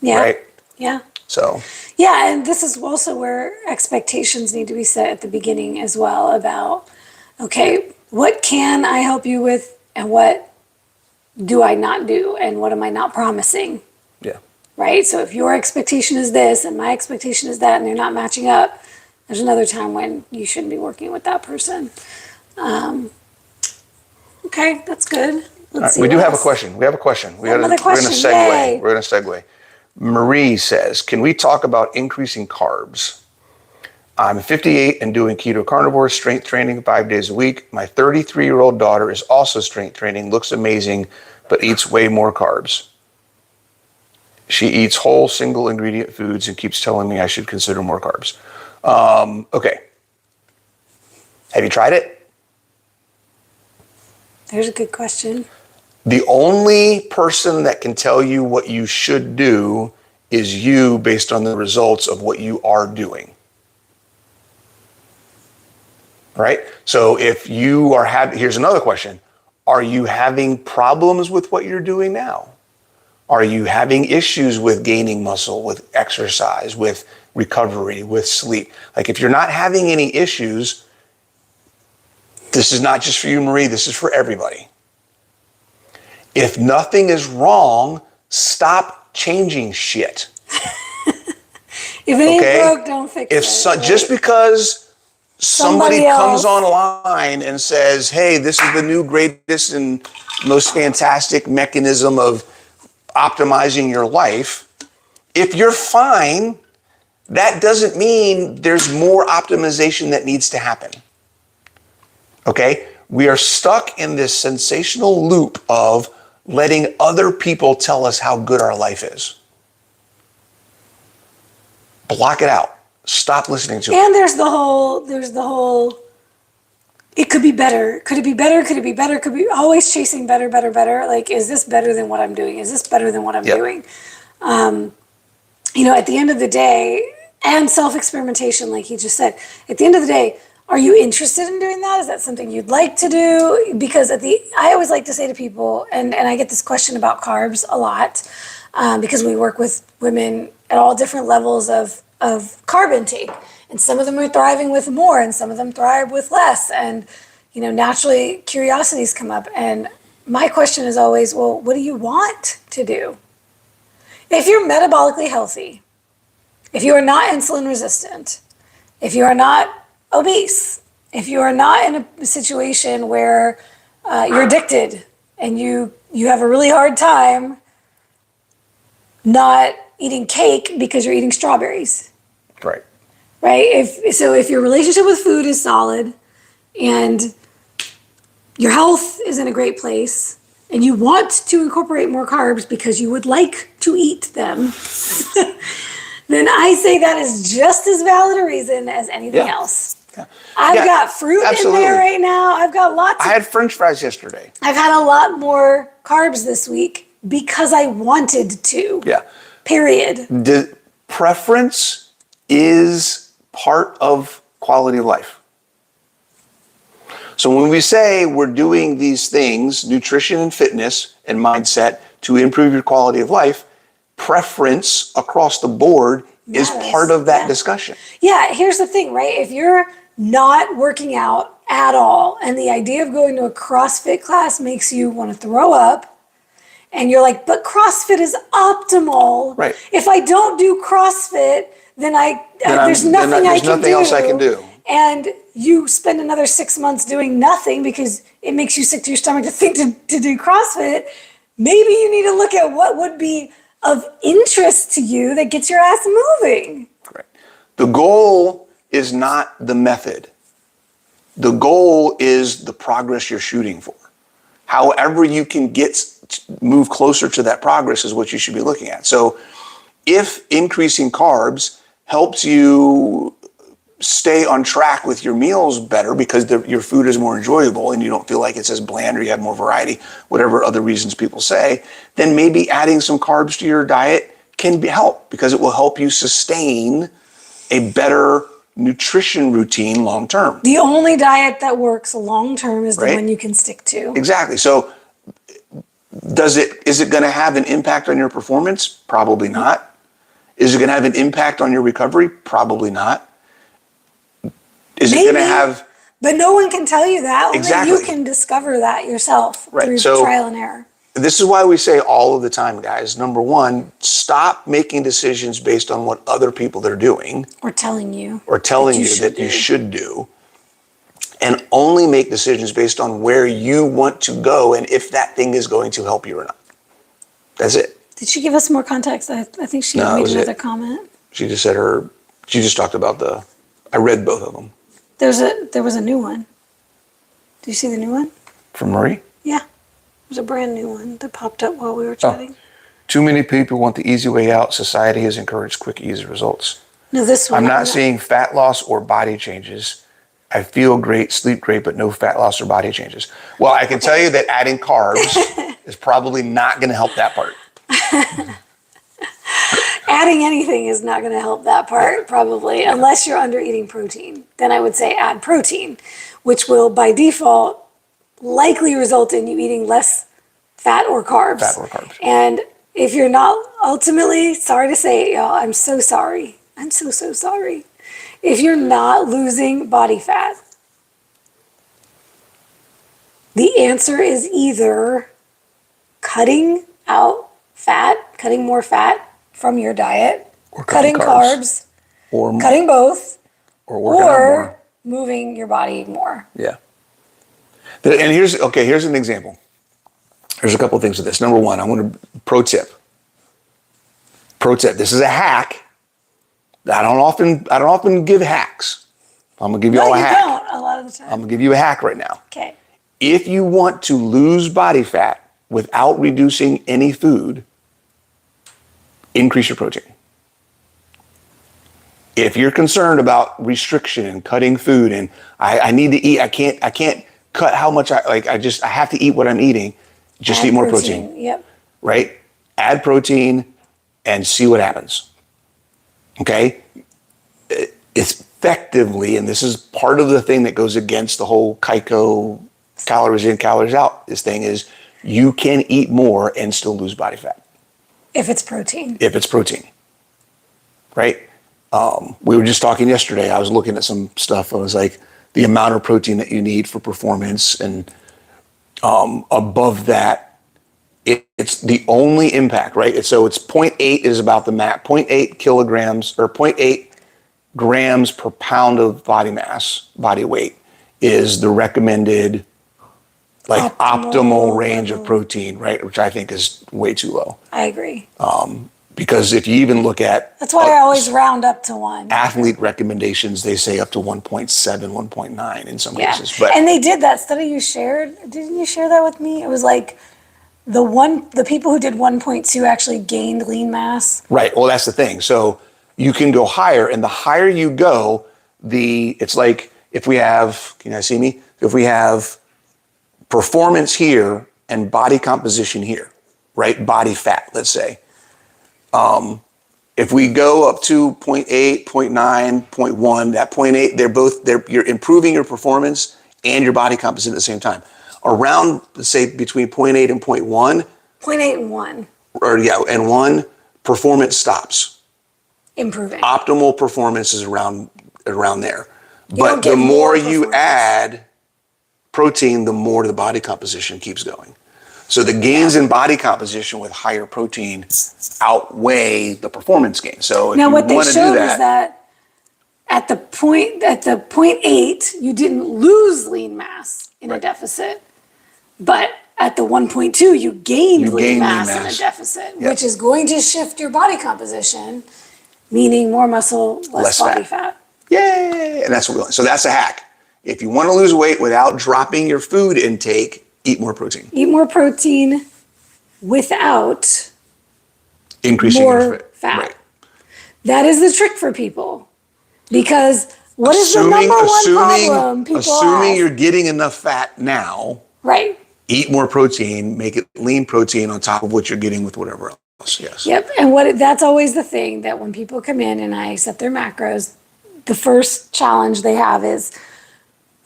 Yeah. Right? Yeah. So. Yeah, and this is also where expectations need to be set at the beginning as well about, okay, what can I help you with and what do I not do and what am I not promising? Yeah. Right? So if your expectation is this and my expectation is that and they're not matching up, there's another time when you shouldn't be working with that person. Okay, that's good. Let's see. We do have a question. We have a question. We're going to segue. Yay. We're going to segue. Marie says, can we talk about increasing carbs? I'm 58 and doing keto carnivore strength training 5 days a week. My 33-year-old daughter is also strength training, looks amazing, but eats way more carbs. She eats whole single ingredient foods and keeps telling me I should consider more carbs. Okay. Have you tried it? There's a good question. The only person that can tell you what you should do is you, based on the results of what you are doing. Right? So if you are here's another question. Are you having problems with what you're doing now? Are you having issues with gaining muscle, with exercise, with recovery, with sleep? Like if you're not having any issues, this is not just for you, Marie, this is for everybody. If nothing is wrong, stop changing shit. If it ain't broke, don't fix it. Right? Just because somebody comes online and says, hey, this is the new greatest and most fantastic mechanism of optimizing your life, if you're fine, that doesn't mean there's more optimization that needs to happen. Okay? We are stuck in this sensational loop of letting other people tell us how good our life is. Block it out. Stop listening to it. And there's the whole, it could be better. Could it be better? Could it be better? Could be always chasing better, better, better. Like, is this better than what I'm doing? Is this better than what I'm doing? At the end of the day, and self-experimentation, like he just said, at the end of the day, are you interested in doing that? Is that something you'd like to do? Because I always like to say to people, and I get this question about carbs a lot, because we work with women at all different levels of carb intake. And some of them are thriving with more and some of them thrive with less. And, naturally curiosities come up. And my question is always, well, what do you want to do? If you're metabolically healthy, if you are not insulin resistant, if you are not obese, if you are not in a situation where you're addicted and you have a really hard time not eating cake because you're eating strawberries. Right. Right? If your relationship with food is solid and your health is in a great place and you want to incorporate more carbs because you would like to eat them, then I say that is just as valid a reason as anything else. Yeah. I've got fruit in there right now. I've got lots. I had French fries yesterday. I've had a lot more carbs this week because I wanted to. Yeah. Period. The preference is part of quality of life. So when we say we're doing these things, nutrition and fitness and mindset, to improve your quality of life, preference across the board is part of that discussion. Yeah, here's the thing, right? If you're not working out at all and the idea of going to a CrossFit class makes you want to throw up, and you're like, but CrossFit is optimal. Right. If I don't do CrossFit, then there's nothing else I can do. And you spend another 6 months doing nothing because it makes you sick to your stomach to think to do CrossFit. Maybe you need to look at what would be of interest to you that gets your ass moving. Correct. The goal is not the method. The goal is the progress you're shooting for. However you can move closer to that progress is what you should be looking at. So if increasing carbs helps you stay on track with your meals better because your food is more enjoyable and you don't feel like it's as bland or you have more variety, whatever other reasons people say, then maybe adding some carbs to your diet can help because it will help you sustain a better nutrition routine long term. The only diet that works long term is the one you can stick to. Exactly. So is it going to have an impact on your performance? Probably not. Is it going to have an impact on your recovery? Probably not. Is it going to have... But no one can tell you that. Exactly. Only you can discover that yourself through trial and error. This is why we say all of the time, guys, number one, stop making decisions based on what other people are doing. Or telling you. That you should do. And only make decisions based on where you want to go and if that thing is going to help you or not. That's it. Did she give us more context? I think she made another comment. She just talked about I read both of them. There was a new one. Did you see the new one? From Marie? Yeah. There's a brand new one that popped up while we were chatting. Too many people want the easy way out. Society has encouraged quick, easy results. No, this one. I'm not seeing fat loss or body changes. I feel great, sleep great, but no fat loss or body changes. Well, I can tell you that adding carbs is probably not going to help that part. Adding anything is not going to help that part, probably, unless you're under eating protein. Then I would say add protein, which will by default likely result in you eating less fat or carbs. And if you're not, ultimately, sorry to say it, y'all, I'm so sorry. I'm so sorry. If you're not losing body fat, the answer is either cutting out fat, cutting more fat from your diet, or cutting carbs, or cutting both, or moving your body more. Yeah. And here's an example. There's a couple of things with this. Number one, I want to pro tip. This is a hack. I don't often give hacks. I'm gonna give you all a hack. No, you don't a lot of the time. I'm gonna give you a hack right now. Okay. If you want to lose body fat without reducing any food, increase your protein. If you're concerned about restriction and cutting food and I need to eat, I can't cut how much I have to eat what I'm eating, just eat more protein. Yep. Right? Add protein and see what happens. Okay? Effectively, and this is part of the thing that goes against the whole Kaiko calories in, calories out, this thing is you can eat more and still lose body fat. If it's protein. Right? We were just talking yesterday. I was looking at some stuff. I was like, the amount of protein that you need for performance, and above that, it's the only impact, right? So it's 0.8 is about the max, 0.8 kilograms or 0.8 grams per pound of body mass, body weight is the recommended optimal range of protein, right? Which I think is way too low. I agree. Because if you even look at That's why I always round up to 1. athlete recommendations, they say up to 1.7, 1.9 in some cases. But and they did that study you shared. Didn't you share that with me? It was like the people who did 1.2 actually gained lean mass. right. Well, that's the thing. So you can go higher, and the higher you go, it's like if we have, can you guys see me? If we have performance here and body composition here, right? Body fat, let's say. If we go up to 0.8, 0.9, 0.1, that 0.8, you're improving your performance and your body composition at the same time. Around, let's say, between 0.8 and 0.1. 0.8 and 1. And 1, performance stops. Improving. Optimal performance is around there. You But the more you add protein, the more the body composition keeps going. So the gains in body composition with higher protein outweigh the performance gain. So if now you what they want to showed do is that at the 0.8, you didn't lose lean mass in a deficit, but at the 1.2, you gained lean mass in a deficit, which is going to shift your body composition, meaning more muscle, less body fat. Yay! And that's what we want. So that's a hack. If you want to lose weight without dropping your food intake, eat more protein. Eat more protein without increasing more fat. Right. That is the trick for people. Because what is the number one problem people assuming ask? You're getting enough fat now. Right. Eat more protein, make it lean protein on top of what you're getting with whatever else. Yes. Yep. And that's always the thing, that when people come in and I set their macros, the first challenge they have is,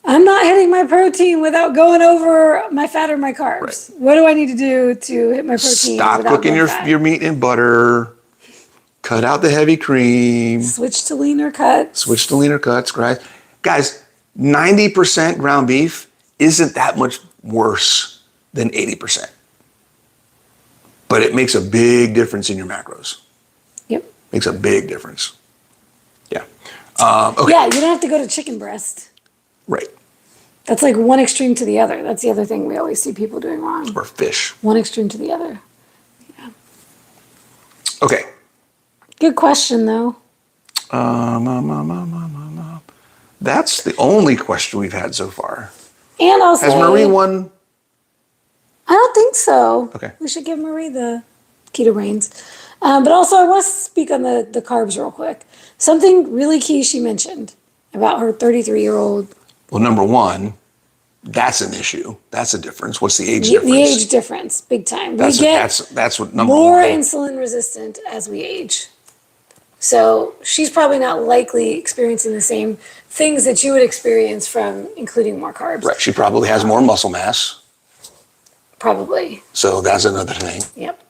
I'm not hitting my protein without going over my fat or my carbs. Right. What do I need to do to hit my protein? Stop cooking your meat in butter. Cut out the heavy cream. Switch to leaner cuts. Guys, 90% ground beef isn't that much worse than 80%. But it makes a big difference in your macros. Yep. Makes a big difference. Yeah. Okay. Yeah, you don't have to go to chicken breast. Right. That's like one extreme to the other. That's the other thing we always see people doing wrong. Or fish. One extreme to the other. Yeah. Okay. Good question, though. That's the only question we've had so far. And I'll say... Has Marie won? I don't think so. Okay. We should give Marie the keto brains. But also, I want to speak on the carbs real quick. Something really key she mentioned about her 33-year-old. Well, number one, that's an issue. That's a difference. What's the age difference? The age difference, big time. That's what number more one. insulin resistant as we age. So she's probably not likely experiencing the same things that you would experience from including more carbs. Right. She probably has more muscle mass. Probably. So that's another thing. Yep.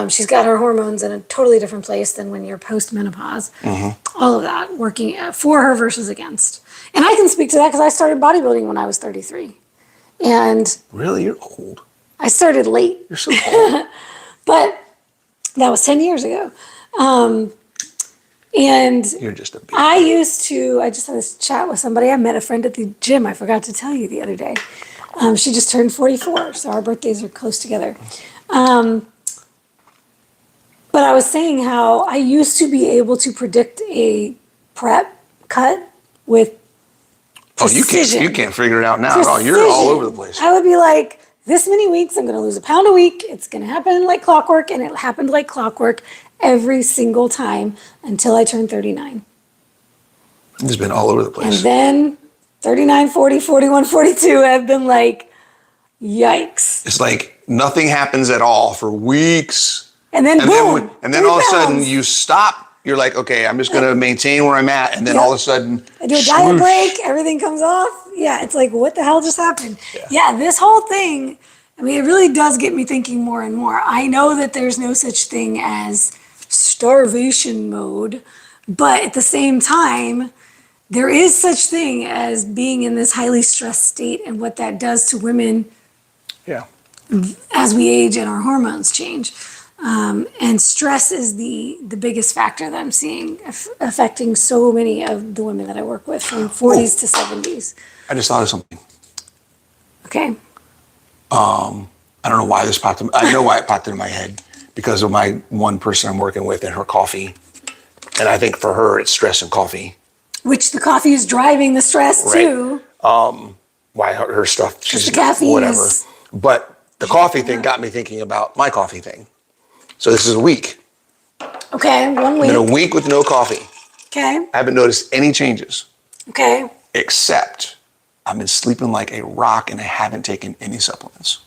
She's got her hormones in a totally different place than when you're post-menopause. Mm-hmm. All of that working for her versus against. And I can speak to that because I started bodybuilding when I was 33. And really? You're old. I started late. You're so old. But that was 10 years ago. And you're just a baby. I just had this chat with somebody. I met a friend at the gym. I forgot to tell you the other day. She just turned 44, so our birthdays are close together. But I was saying how I used to be able to predict a prep cut with precision. You can't figure it out now at all. You're all over the place. I would be like, this many weeks, I'm going to lose a pound a week. It's going to happen like clockwork, and it happened like clockwork every single time until I turned 39. It's been all over the place. And then 39, 40, 41, 42, I've been like, yikes. It's like nothing happens at all for weeks. And then boom. And then all of a sudden you stop. You're like, okay, I'm just going to maintain where I'm at. And then all of a sudden, I do a diet break. Everything comes off. Yeah, it's like, what the hell just happened? Yeah, this whole thing, I mean, it really does get me thinking more and more. I know that there's no such thing as starvation mode. But at the same time, there is such thing as being in this highly stressed state and what that does to women Yeah. as we age and our hormones change. And stress is the biggest factor that I'm seeing affecting so many of the women that I work with from 40s to 70s. I just thought of something. Okay. I don't know why this popped in. I know why it popped into my head because of my one person I'm working with and her coffee. And I think for her, it's stress and coffee. Which the coffee is driving the stress too. Why her stuff, she's the caffeine whatever. is- But the coffee thing got me thinking about my coffee thing. So this is a week. Okay, 1 week. Been a week with no coffee. Okay. I haven't noticed any changes. Okay. Except I've been sleeping like a rock and I haven't taken any supplements.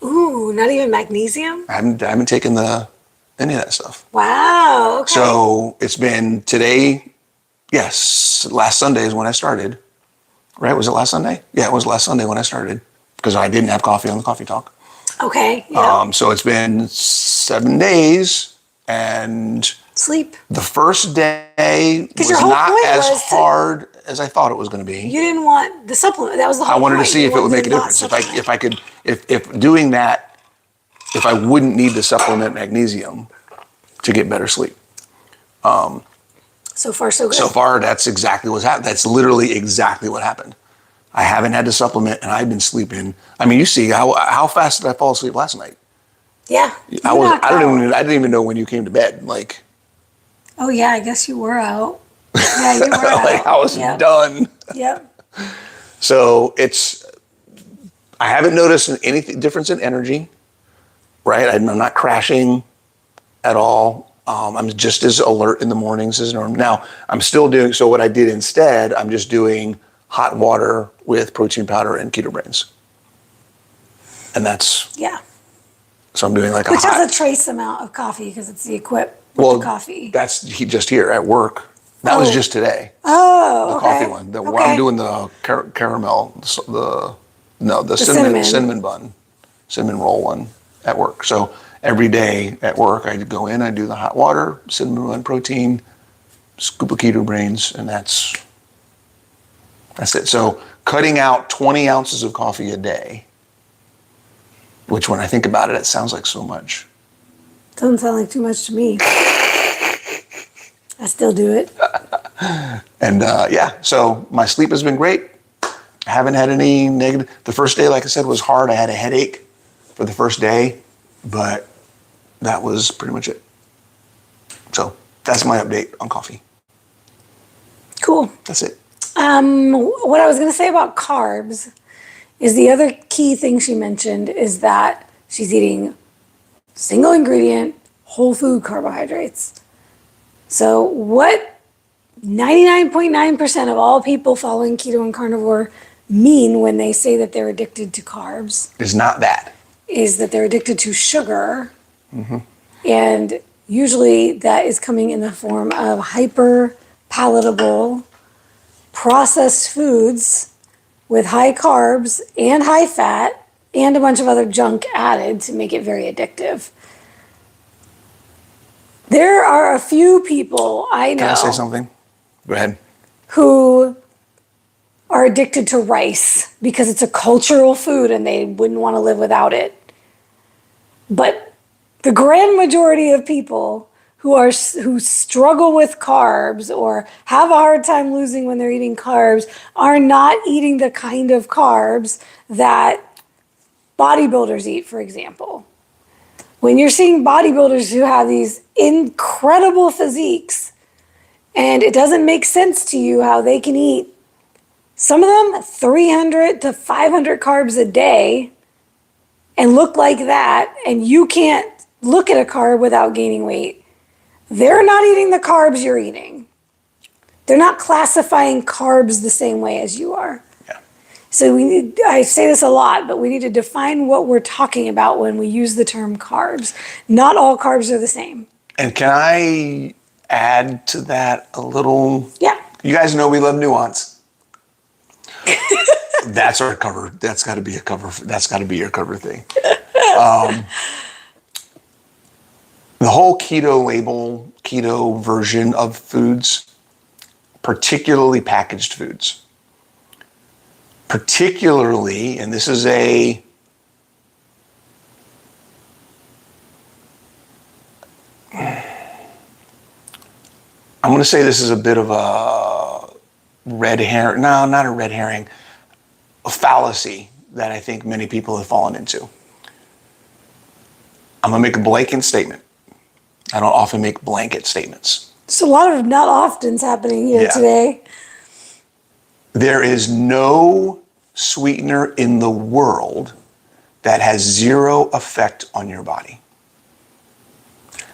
Ooh, not even magnesium? I haven't taken any of that stuff. Wow. Okay. So it's been today, yes, last Sunday is when I started. Right? Was it last Sunday? Yeah, it was last Sunday when I started because I didn't have coffee on the coffee talk. Okay. Yeah. So it's been 7 days and Sleep. the first day was your whole not point as was hard as I thought it was going to be. You didn't want the supplement. That was the whole I wanted to point. see You if it would wanted make a to not difference. supplement. If doing that, if I wouldn't need to supplement magnesium to get better sleep. So far, so good. So far, that's exactly what's happened. That's literally exactly what happened. I haven't had to supplement, and I've been sleeping. I mean, you see how fast did I fall asleep last night? Yeah. I didn't even know when you came to bed. Like, Oh yeah, I guess you were out. Yeah, you were like out. I was Yep. done. Yep. So I haven't noticed any difference in energy. Right, I'm not crashing at all. I'm just as alert in the mornings as normal. Now, I'm still doing, so what I did instead, I'm just doing hot water with protein powder and keto brains. And that's, Yeah. so I'm doing like Which has a trace amount of coffee because it's the equip with the coffee. That's just here at work. That was just today. Oh, The okay. coffee one. Okay. I'm doing the caramel, the cinnamon bun, cinnamon roll one at work. So every day at work, I go in, I do the hot water, cinnamon bun protein, scoop of keto brains, and that's it. So cutting out 20 ounces of coffee a day, which when I think about it, it sounds like so much. Doesn't sound like too much to me. I still do it. And yeah, so my sleep has been great. I haven't had any negative. The first day, like I said, was hard. I had a headache for the first day, but that was pretty much it. So that's my update on coffee. Cool. That's it. What I was going to say about carbs is the other key thing she mentioned is that she's eating single ingredient, whole food carbohydrates. So what 99.9% of all people following keto and carnivore mean when they say that they're addicted to carbs It's not that. is that they're addicted to sugar. And usually that is coming in the form of hyper palatable processed foods with high carbs and high fat and a bunch of other junk added to make it very addictive. There are a few people I know Can I say something? Go ahead. who are addicted to rice because it's a cultural food and they wouldn't want to live without it. But the grand majority of people who struggle with carbs or have a hard time losing when they're eating carbs are not eating the kind of carbs that bodybuilders eat, for example. When you're seeing bodybuilders who have these incredible physiques and it doesn't make sense to you how they can eat some of them 300 to 500 carbs a day and look like that, and you can't look at a carb without gaining weight. They're not eating the carbs you're eating. They're not classifying carbs the same way as you are. Yeah. So I say this a lot, but we need to define what we're talking about when we use the term carbs. Not all carbs are the same. And can I add to that a little? Yeah. You guys know we love nuance. That's our cover. That's got to be a cover. That's got to be your cover thing. The whole keto label, keto version of foods, particularly packaged foods, particularly, and this is I'm going to say this is a bit of a red herring, no, not a red herring, a fallacy that I think many people have fallen into. I'm going to make a blanket statement. I don't often make blanket statements. There's a lot of not oftens happening here today. There is no sweetener in the world that has zero effect on your body.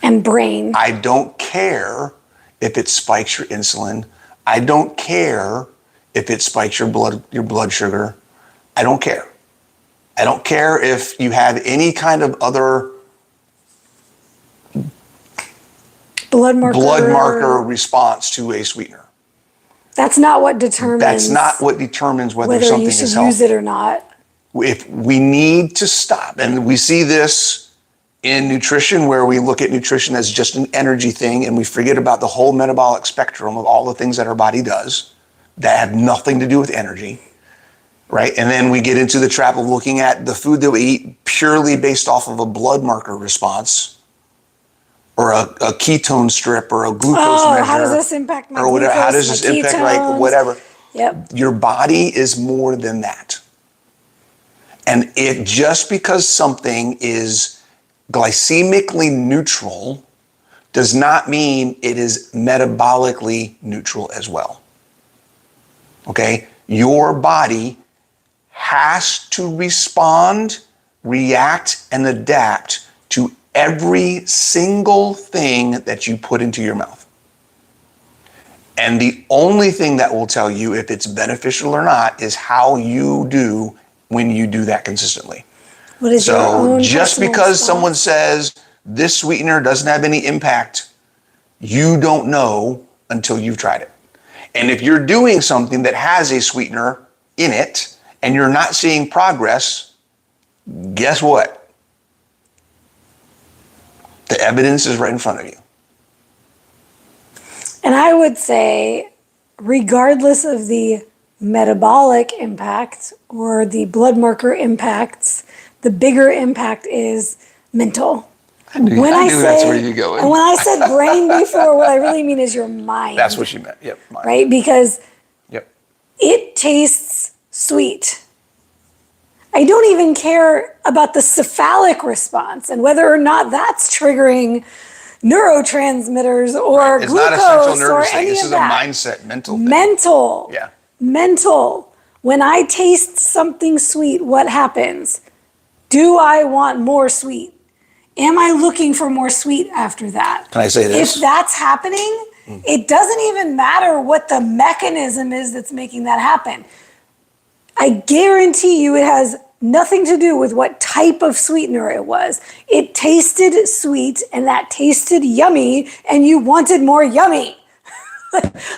And brain. I don't care if it spikes your insulin. I don't care if it spikes your blood sugar. I don't care. I don't care if you have any kind of other blood marker response to a sweetener. That's not what determines. That's not what determines whether something is healthy. Whether you should use it or not. If we need to stop, and we see this in nutrition, where we look at nutrition as just an energy thing, and we forget about the whole metabolic spectrum of all the things that our body does that have nothing to do with energy, right? And then we get into the trap of looking at the food that we eat purely based off of a blood marker response, or a ketone strip, or a glucose measure. How does this impact my or whatever? glucose, How does this impact, ketones? like, whatever? Yep. Your body is more than that. And it just because something is glycemically neutral does not mean it is metabolically neutral as well. Okay? Your body has to respond, react, and adapt to every single thing that you put into your mouth. And the only thing that will tell you if it's beneficial or not is how you do when you do that consistently. What is your own just personal because response? someone says this sweetener doesn't have any impact, you don't know until you've tried it. And if you're doing something that has a sweetener in it and you're not seeing progress, guess what? The evidence is right in front of you. And I would say, regardless of the metabolic impact or the blood marker impacts, the bigger impact is mental. I knew that's where you're going. And when I said brain before, what I really mean is your mind. That's what you meant. Yep. Mind. Right? Because yep. It tastes sweet. I don't even care about the cephalic response and whether or not that's triggering neurotransmitters or It's glucose not a central nervous or thing. any This of is that. a mindset, mental thing. Mental. Yeah. Mental. When I taste something sweet, what happens? Do I want more sweet? Am I looking for more sweet after that? Can I say this? If that's happening, it doesn't even matter what the mechanism is that's making that happen. I guarantee you it has nothing to do with what type of sweetener it was. It tasted sweet and that tasted yummy and you wanted more yummy.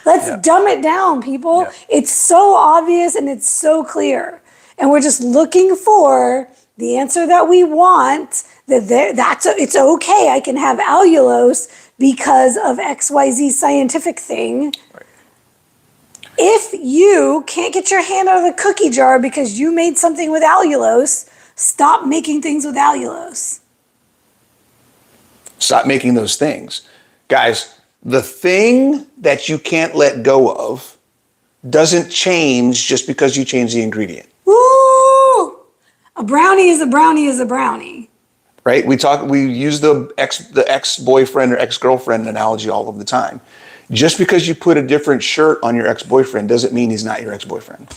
Let's dumb it down, people. Yeah. It's so obvious and it's so clear. And we're just looking for the answer that we want, it's okay. I can have allulose because of XYZ scientific thing. Right. If you can't get your hand out of the cookie jar because you made something with allulose, stop making things with allulose. Stop making those things. Guys, the thing that you can't let go of doesn't change just because you change the ingredient. Woo! A brownie is a brownie is a brownie. Right? We use the ex-boyfriend or ex-girlfriend analogy all of the time. Just because you put a different shirt on your ex-boyfriend doesn't mean he's not your ex-boyfriend.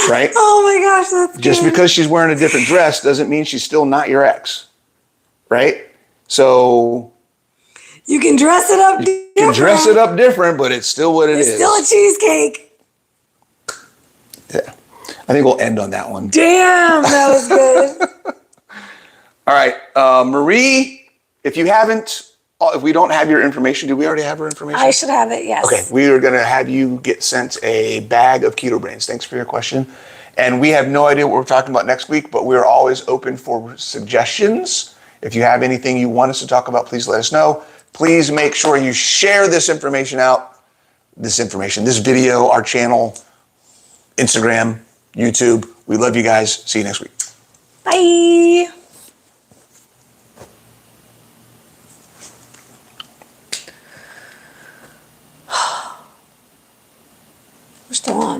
Right? Oh my gosh, that's Just good. because she's wearing a different dress doesn't mean she's still not your ex. Right? So you can dress it up different. you can dress it up different, but it's still what it is. It's still a cheesecake. Yeah. I think we'll end on that one. Damn, that was good. All right. Marie, if we don't have your information, do we already have her information? I should have it, yes. Okay, we are going to have you get sent a bag of keto brains. Thanks for your question. And we have no idea what we're talking about next week, but we're always open for suggestions If you have anything you want us to talk about, please let us know. Please make sure you share this information out, this video, our channel, Instagram, YouTube. We love you guys. See you next week. Bye. We're still on.